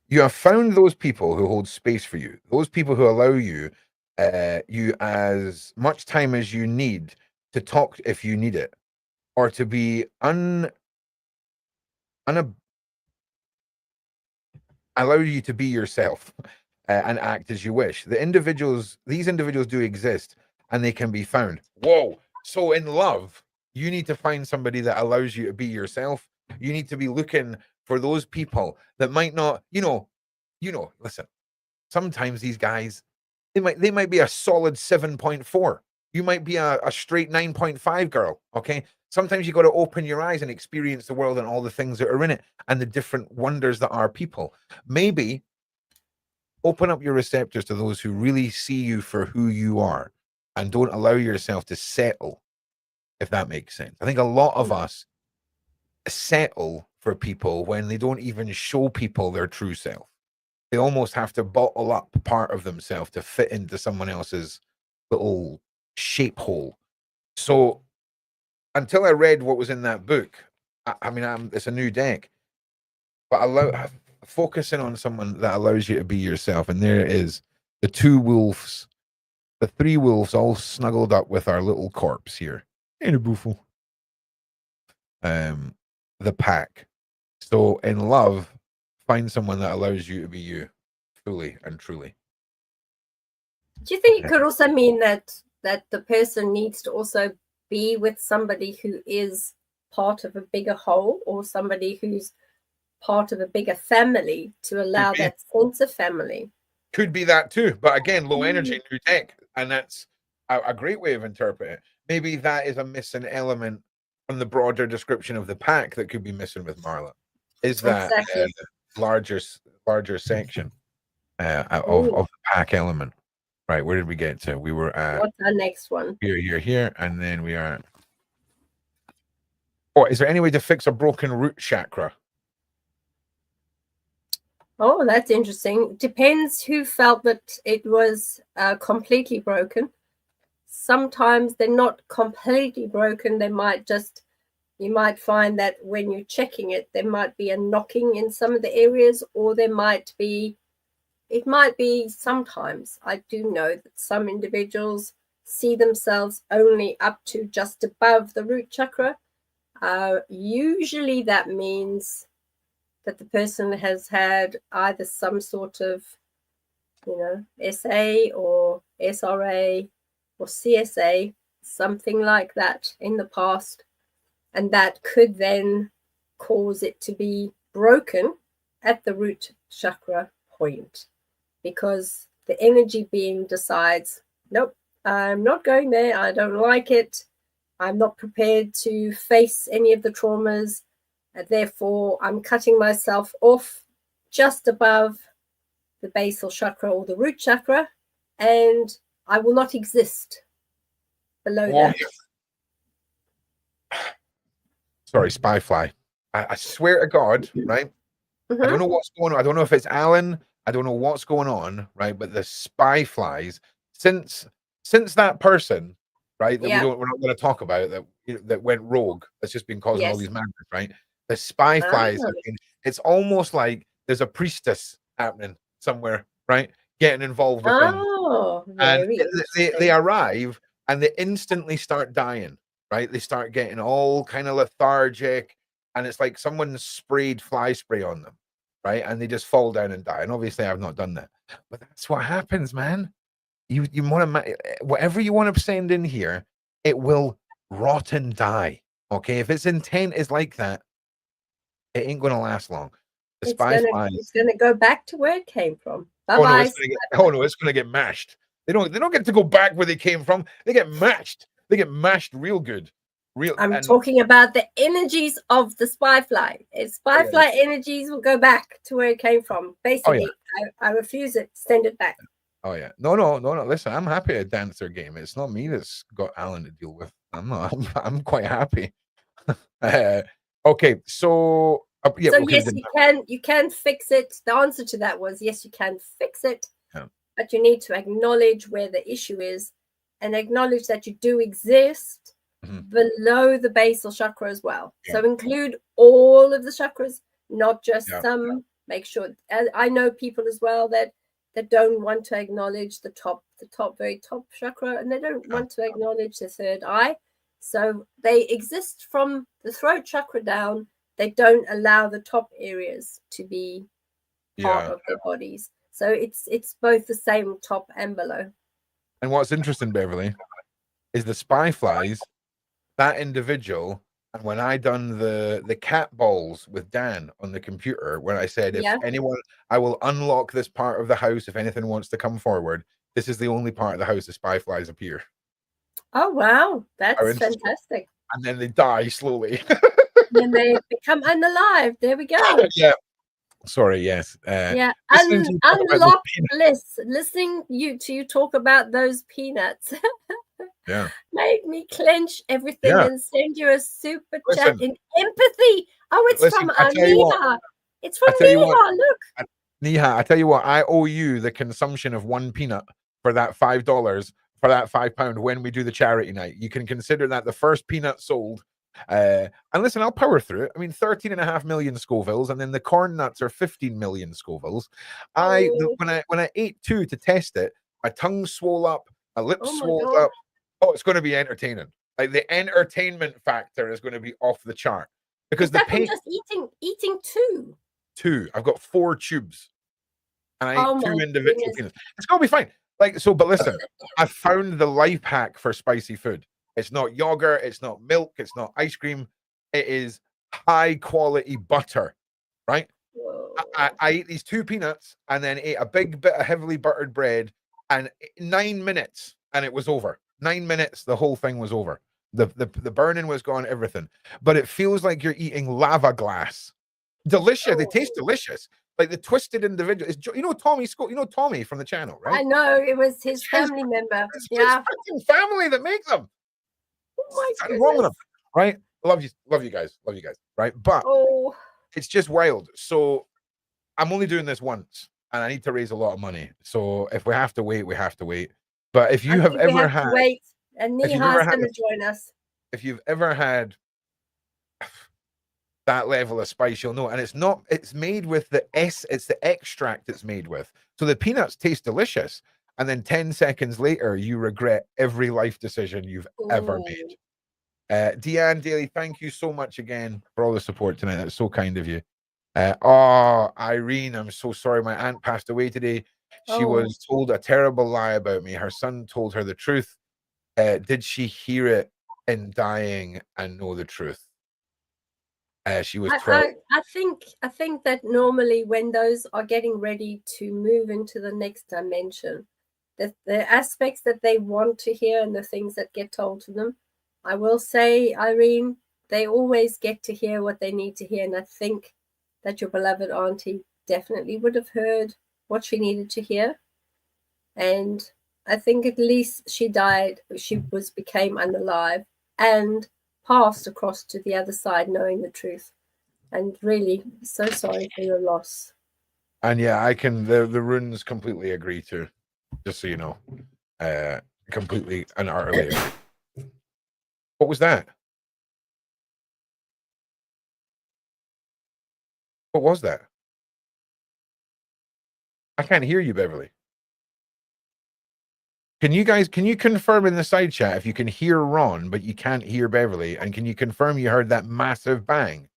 You have found those people who hold space for you, those people who allow you as much time as you need to talk if you need it, or to be allow you to be yourself and act as you wish. These individuals do exist, and they can be found. Whoa. So in love, you need to find somebody that allows you to be yourself. You need to be looking for those people that might not, listen, sometimes these guys, they might be a solid 7.4, You might be a straight 9.5 girl. Okay. Sometimes you got to open your eyes and experience the world and all the things that are in it and the different wonders that are people. Maybe open up your receptors to those who really see you for who you are and don't allow yourself to settle, if that makes sense. I think a lot of us settle for people when they don't even show people their true self. They almost have to bottle up part of themselves to fit into someone else's little shape hole. So until I read what was in that book, I mean, it's a new deck, but focusing on someone that allows you to be yourself. And there it is, the two wolves, the three wolves all snuggled up with our little corpse here. Ain't a boofle. The pack. So in love, find someone that allows you to be you fully and truly. Do you think it could also mean that the person needs to also be with somebody who is part of a bigger whole, or somebody who's part of a bigger family, to allow that sense of family? Could be that too, but again, low energy, new deck, and that's a great way of interpreting it. Maybe that is a missing element from the broader description of the pack that could be missing with Marla. Is that Exactly. larger section of the pack element? Right, where did we get to? We were at, what's our next one? Here, and then we are. Oh, is there any way to fix a broken root chakra? Oh, that's interesting. Depends who felt that it was completely broken. Sometimes they're not completely broken. They might just, you might find that when you're checking it, there might be a knocking in some of the areas, or there might be, it might be sometimes, I do know that some individuals see themselves only up to just above the root chakra. Usually that means that the person has had either some sort of, SA or SRA or CSA, something like that in the past. And that could then cause it to be broken at the root chakra point, because the energy being decides, nope, I'm not going there. I don't like it. I'm not prepared to face any of the traumas. And therefore, I'm cutting myself off just above the basal chakra or the root chakra, and I will not exist below that. Sorry, spy fly. I swear to God, right? I don't know what's going on. I don't know if it's Alan. I don't know what's going on, right? But the spy flies, since that person, right, that we're not going to talk about, that went rogue, that's just been causing all these madness, right? The spy flies have been, it's almost like there's a priestess happening somewhere, right? Getting involved with things. And they arrive and they instantly start dying, right? They start getting all kind of lethargic, and it's like someone sprayed fly spray on them, right? And they just fall down and die. And obviously I've not done that, but that's what happens, man. You want to, whatever you want to send in here, it will rot and die. Okay, if its intent is like that, it ain't going to last long. The spy flies, it's going to go back to where it came from. Bye bye. It's going to get mashed. They don't get to go back where they came from. They get mashed. They get mashed real good. I'm talking about the energies of the spy fly. Spy fly energies will go back to where it came from. Basically, I refuse it. Send it back. Oh yeah, no. Listen, I'm happy to dance their game. It's not me that's got Alan to deal with. I'm not. I'm quite happy. Okay, so yes, you can fix it. The answer to that was yes, you can fix it, but you need to acknowledge where the issue is, and acknowledge that you do exist below the basal chakra as well. So include all of the chakras, not just some. Make sure. I know people as well that don't want to acknowledge the very top chakra, and they don't want to acknowledge the third eye. So they exist from the throat chakra down. They don't allow the top areas to be part of their bodies. So it's both the same top and below. And what's interesting, Berverli, is the spy flies, that individual, and when I done the cat balls with Dan on the computer, where I said, if anyone, I will unlock this part of the house if anything wants to come forward, this is the only part of the house the spy flies appear. Oh, wow. Are That's in store, fantastic. and then they die slowly. Then they become unalive. There we go. Yeah. Sorry. Yes. Yeah. Listening to you talk about those Unlock peanuts. bliss. Listening to you talk about those peanuts Yeah. made me clench everything Yeah. and send you a super chat Listen. in empathy. Oh, it's Listen. from I tell you what. Aniha. It's from I tell you what. Niha. Look. Niha, I tell you what. I owe you the consumption of one peanut for that $5 for that £5 when we do the charity night. You can consider that the first peanut sold. And listen, I'll power through it. I mean, 13.5 million Scovilles, and then the corn nuts are 15 million Scovilles. Oh, When I ate two to test it, my tongue swole up, my lips oh my swelled God. up. Oh, it's going to be entertaining. Like the entertainment factor is going to be off the chart because Is the that from paint just eating two? two. I've got 4 tubes, and I ate Oh 2 my individual goodness. peanuts. It's going to be fine. Like so, but listen, I found the life hack for spicy food. It's not yogurt, it's not milk, it's not ice cream. It is high quality butter, right? I ate these 2 peanuts and then ate a big bit of heavily buttered bread, and 9 minutes, and it was over. 9 minutes, the whole thing was over. The burning was gone, everything. But it feels like you're eating lava glass. Delicious. They taste delicious. Like the twisted individual. You know Tommy Scott. You know Tommy from the channel, right? I know, it was his It's family member. It's Yeah. his freaking family that make them. Oh my Something wrong with them, goodness. right? Love you guys, right? But Oh, it's just wild. So I'm only doing this once, and I need to raise a lot of money. So if we have to wait, we have to wait. But if you I have think we ever have had, to wait. And if you've ever Niha's had, going to join us. if you've ever had that level of spice, you'll know. And it's made with it's the extract it's made with. So the peanuts taste delicious. And then 10 seconds later, you regret every life decision you've ever made. Deanne Daly, thank you so much again for all the support tonight. That's so kind of you. Irene, I'm so sorry. My aunt passed away today. She was told a terrible lie about me. Her son told her the truth. Did she hear it in dying and know the truth? She was 12. I think that normally when those are getting ready to move into the next dimension, that the aspects that they want to hear and the things that get told to them, I will say, Irene, they always get to hear what they need to hear. And I think that your beloved auntie definitely would have heard what she needed to hear. And I think at least she became unalive and passed across to the other side knowing the truth. And really so sorry for your loss. And yeah, I can the runes completely agree to, just so you know. Completely and utterly agree. What was that? What was that? I can't hear you, Beverly. Can you confirm in the side chat if you can hear Ron, but you can't hear Beverly? And can you confirm you heard that massive bang?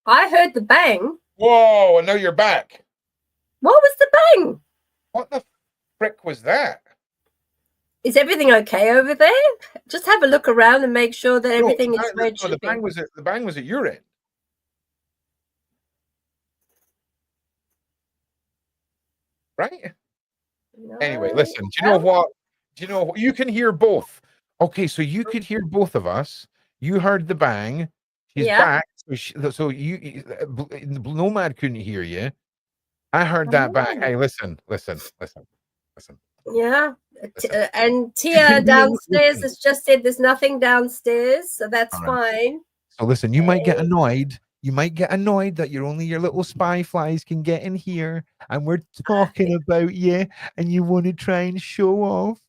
I heard the bang. Whoa, and now you're back. What was the bang? What the frick was that? Is everything okay over there? Just have a look around and make sure that everything is where it should the bang was at your end. Right? No. Anyway, listen, do you know what? You can hear both. Okay, so you could hear both of us. You heard the bang. She's back. So Nomad couldn't hear you. I heard that bang. Hey, listen. Yeah. And Tia downstairs has just said there's nothing downstairs, so that's fine. So listen, you might get annoyed. You might get annoyed that your little spy flies can get in here and we're talking about you and you want to try and show off.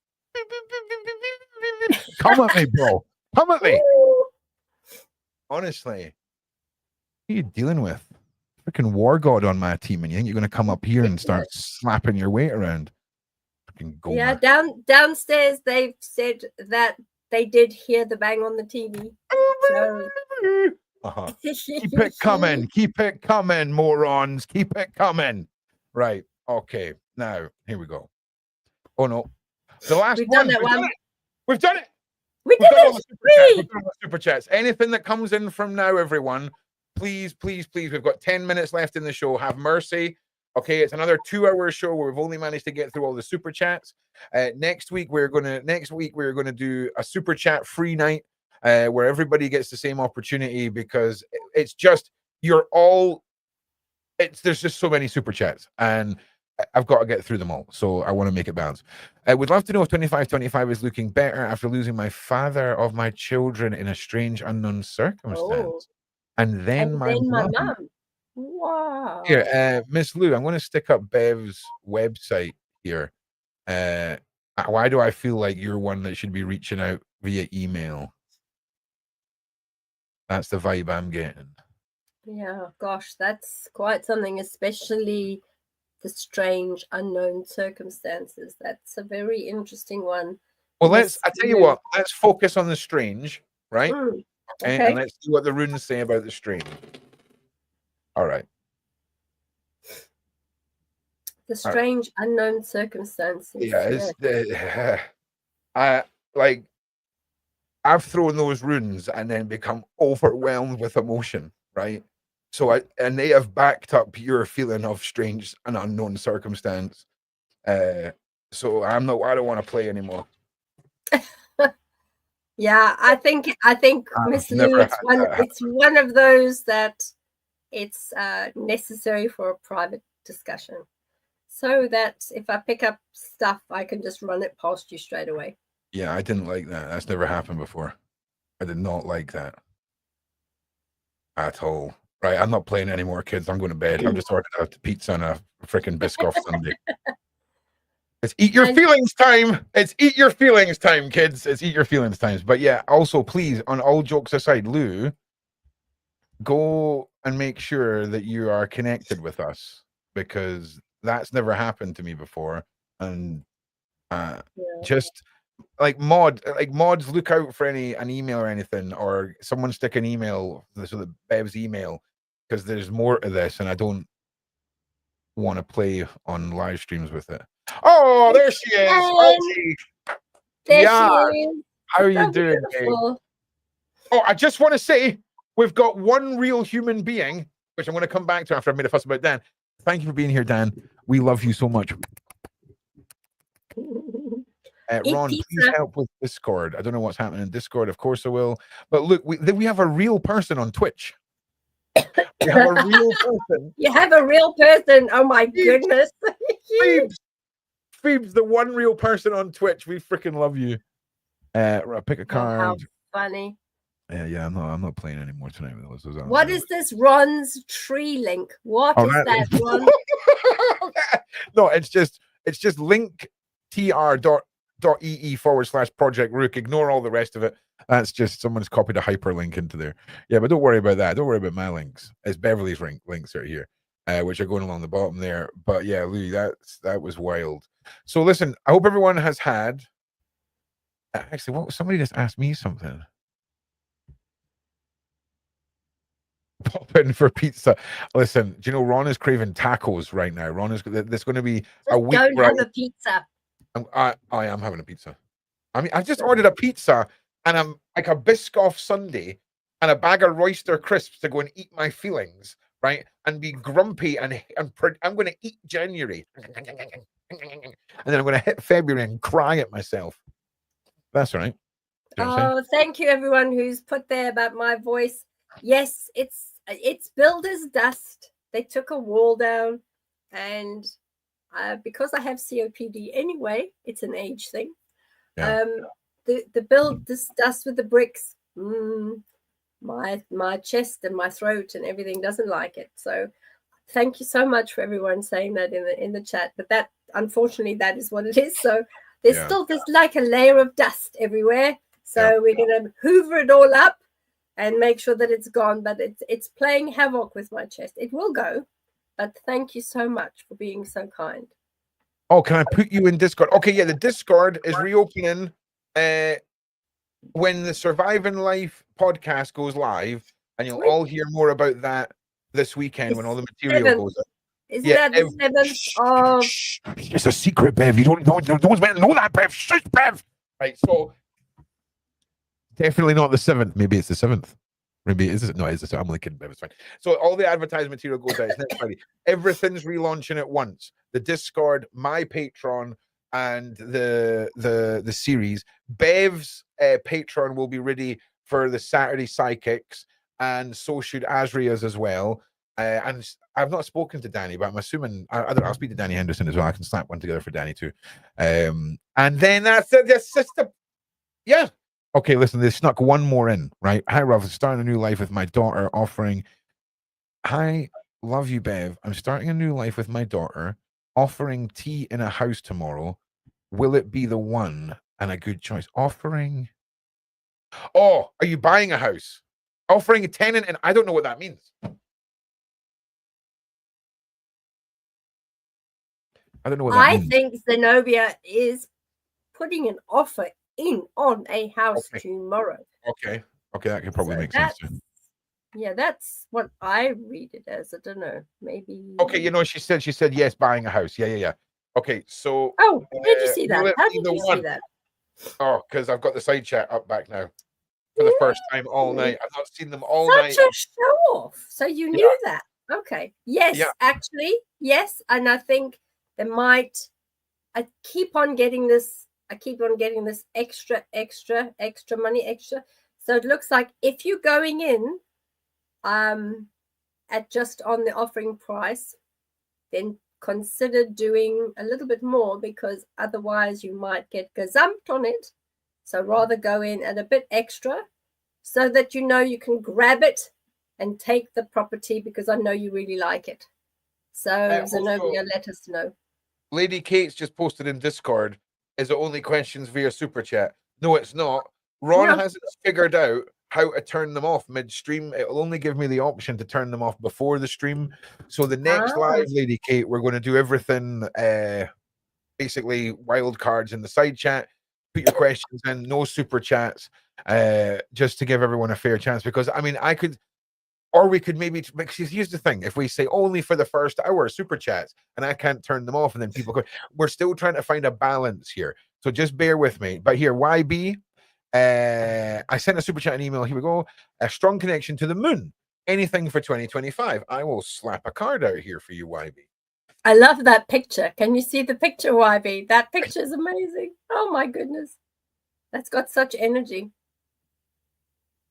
Come at me, bro. Come at me. Honestly, what are you dealing with? Freaking war god on my team, and you think you're going to come up here and start slapping your weight around? Yeah, downstairs they've said that they did hear the bang on the TV. So... Keep it coming, morons. Keep it coming. Right. Okay. Now, here we go. Oh no. The last one. We've done it. We've done it. We've done the super chats. Anything that comes in from now, everyone, please. We've got 10 minutes left in the show. Have mercy Okay, it's another 2-hour show where we've only managed to get through all the super chats. Next week we're gonna do a super chat free night where everybody gets the same opportunity, because it's just there's just so many super chats and I've got to get through them all, so I want to make it balance. I would love to know if 2525 is looking better after losing my father of my children in a strange, unknown circumstance. And then my mum. mum. Wow. Here, Miss Lou, I'm going to stick up Bev's website here. Why do I feel like you're one that should be reaching out via email? That's the vibe I'm getting. Yeah, gosh, that's quite something, especially the strange, unknown circumstances. That's a very interesting one. Well, I tell you what, let's focus on the strange, right? Okay. And let's see what the runes say about the strange. All right. The strange, unknown circumstances. Yeah, I've thrown those runes and then become overwhelmed with emotion, right? So and they have backed up your feeling of strange and unknown circumstance. So I don't want to play anymore. Yeah, I think Miss Lou, it's one of those that it's necessary for a private discussion, so that if I pick up stuff, I can just run it past you straight away. Yeah, I didn't like that. That's never happened before. I did not like that at all. Right, I'm not playing anymore, kids. I'm going to bed. I'm just ordering a pizza and a freaking Biscoff Sunday. It's eat your feelings time. It's eat your feelings time, kids. It's eat your feelings times. But yeah, also please, on all jokes aside, Lou, go and make sure that you are connected with us, because that's never happened to me before. And just like mods, look out for an email or anything, or someone stick an email, so that Bev's email, because there's more to this and I don't want to play on live streams with it. Oh, there she is. There she is. How are you doing, Dave? Oh, I just want to say we've got one real human being, which I'm going to come back to after I've made a fuss about Dan. Thank you for being here, Dan. We love you so much. Ron, please help with Discord. I don't know what's happening in Discord. Of course I will. But look, we have a real person on Twitch. We have a real person. You have a real person. Oh my goodness. Phoebe's the one real person on Twitch. We freaking love you. Pick a card. How funny. Yeah, I'm not playing anymore tonight. What is this Ron's tree link? What is that, Ron? No, it's just linktr.ee/Project Rook. Ignore all the rest of it. That's just someone's copied a hyperlink into there. Yeah, but don't worry about that. Don't worry about my links. It's Beverly's links right here, which are going along the bottom there. But yeah, Louis, that was wild. So listen, I hope everyone has had. Actually, somebody just asked me something. Pop in for pizza. Listen, do you know Ron is craving tacos right now? There's going to be a week. Don't have a pizza. I am having a pizza. I mean, I've just ordered a pizza and I'm like a Biscoff sundae and a bag of Royster crisps to go and eat my feelings, right? And be grumpy and I'm going to eat January. And then I'm going to hit February and cry at myself. That's all right. Oh, thank you everyone who's put there about my voice. Yes, it's builder's dust. They took a wall down, and because I have COPD anyway, it's an age thing. Yeah. The builder's dust with the bricks, my chest and my throat and everything doesn't like it. So thank you so much for everyone saying that in the chat. But that, unfortunately, that is what it is. So there's like a layer of dust everywhere. So we're gonna hoover it all up and make sure that it's gone, but it's playing havoc with my chest. It will go, but thank you so much for being so kind. Oh, can I put you in Discord? Okay, yeah, the Discord is reopening when the Surviving Life podcast goes live, and you'll all hear more about that this weekend when all the material goes up. Isn't that the 7th of... It's a secret, Bev. You don't know. No one's meant to know that, Bev. Shush, Bev. Right, so... Definitely not the 7th. Maybe it's the 7th. Maybe is it? No, is it? I'm only kidding, but it's fine. So all the advertising material goes out. It's next Friday. Everything's relaunching at once. The Discord, my Patreon, and the series. Bev's Patreon will be ready for the Saturday Psychics, and so should Azria's as well. And I've not spoken to Danny, but I'm assuming I'll speak to Danny Henderson as well. I can slap one together for Danny too. And then that's the system. Yeah. Okay, listen, they snuck one more in, right? Hi, Ralph. I'm starting a new life with my daughter, offering. Hi, love you, Bev. I'm starting a new life with my daughter, offering tea in a house tomorrow. Will it be the one and a good choice? Offering. Oh, are you buying a house? Offering a tenant, and I don't know what that means. I don't know what that means. I think Zenobia is putting an offer in on a house tomorrow. Okay, that can probably make sense too. Yeah, that's what I read it as. I don't know, maybe. Okay, you know, she said yes, buying a house. Yeah. Okay, so. Oh, did you see that? How did you see that? Oh, because I've got the side chat up back now for the first time all night. I've not seen them all night. Such a show off. So you knew that. Okay. Yes, actually, yes. And I think there might. I keep on getting this extra money. So it looks like if you're going in at just on the offering price, then consider doing a little bit more, because otherwise you might get gazumped on it. So rather go in at a bit extra so that you know you can grab it and take the property, because I know you really like it. So Zenobia, let us know. Lady Kate's just posted in Discord, is it only questions via Super Chat? No, it's not. Ron hasn't figured out how to turn them off mid-stream. It'll only give me the option to turn them off before the stream. So the next live, Lady Kate, we're going to do everything, basically wild cards in the side chat. Put your questions in, no Super Chats, just to give everyone a fair chance. Because, I mean, or we could maybe, here's the thing, if we say only for the first hour Super Chats, and I can't turn them off, and then people go, we're still trying to find a balance here. So just bear with me. But here, YB, I sent a Super Chat and email. Here we go. A strong connection to the moon. Anything for 2025. I will slap a card out here for you, YB. I love that picture. Can you see the picture, YB? That picture is amazing. Oh, my goodness. That's got such energy.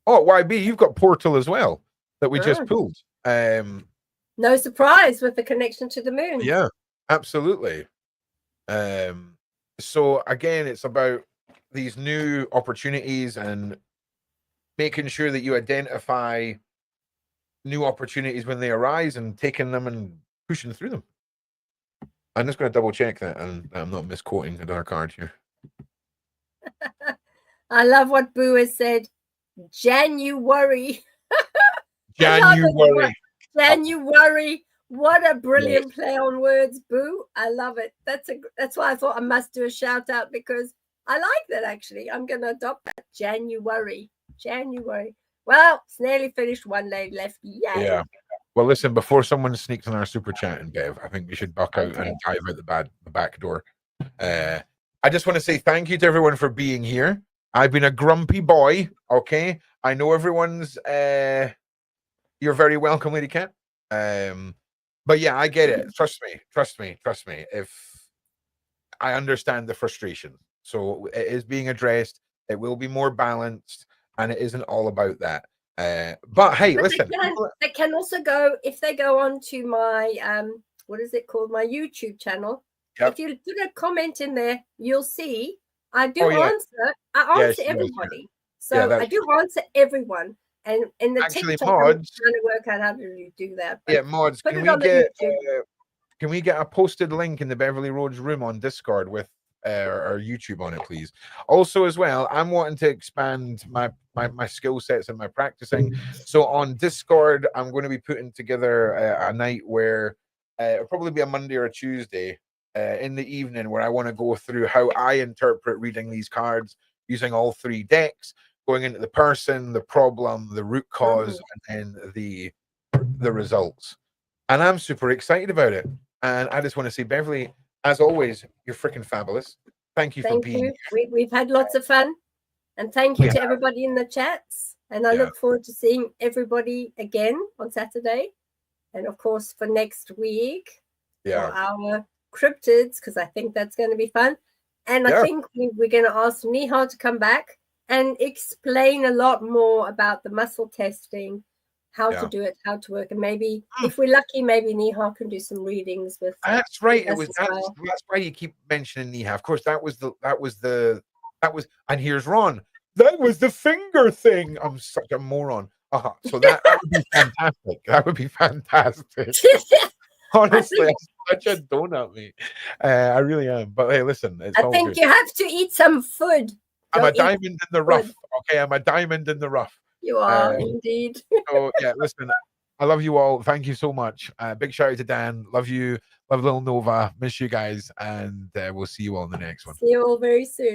Oh, YB, you've got Portal as well that we just pulled. No surprise with the connection to the moon. Yeah, absolutely. So again, it's about these new opportunities and making sure that you identify new opportunities when they arise and taking them and pushing through them. I'm just going to double check that, and I'm not misquoting another card here. I love what Boo has said. January. January. What a brilliant play on words, Boo. I love it. That's why I thought I must do a shout out, because I like that actually. I'm going to adopt that. January. Well, it's nearly finished. One day left. Yay. Yeah. Well, listen, before someone sneaks in our Super Chat and Bev, I think we should buck out and dive out the back door. I just want to say thank you to everyone for being here. I've been a grumpy boy, okay? I know everyone's... you're very welcome, Lady Cat. But yeah, I get it. Trust me. If I understand the frustration. So it is being addressed. It will be more balanced, and it isn't all about that. But hey, listen. They can also go, if they go on to my what is it called? My YouTube channel. Yep. If you put a comment in there, you'll see I do answer. I answer everybody. So I do answer everyone. And in the actually, TikTok, mods, I'm trying to work out how to do that. Yeah, mods, can we get a posted link in the Berverli Rhodes room on Discord with our YouTube on it, please? Also, as well, I'm wanting to expand my skill sets and my practicing. So on Discord, I'm going to be putting together a night where it'll probably be a Monday or a Tuesday in the evening, where I want to go through how I interpret reading these cards using all three decks, going into the person, the problem, the root cause, and then the results. And I'm super excited about it. And I just want to say, Beverly, as always, you're freaking fabulous. Thank you for being here. We've had lots of fun. And thank you to everybody in the chats. And I Yeah. look forward to seeing everybody again on Saturday. And of course, for next week, Yeah. for our cryptids, because I think that's going to be fun. And I Yeah. think we're going to ask Nihal to come back and explain a lot more about the muscle testing, how to do it, how to work. And maybe if we're lucky, maybe Nihal can do some readings with That's right. It us was as that's well. that's why you keep mentioning Niha. Of course, that was and here's Ron. That was the finger thing. I'm such a moron. So that would be fantastic. That would be fantastic. Honestly, I'm such a donut, mate. I really am. But hey, listen, it's all think good. you have to eat some food. I'm Go a eat diamond in the food. rough. Okay, I'm a diamond in the rough. You are indeed. So yeah, listen, I love you all. Thank you so much. Big shout out to Dan. Love you. Love little Nova. Miss you guys, and we'll see you all in the next one. See you all very soon.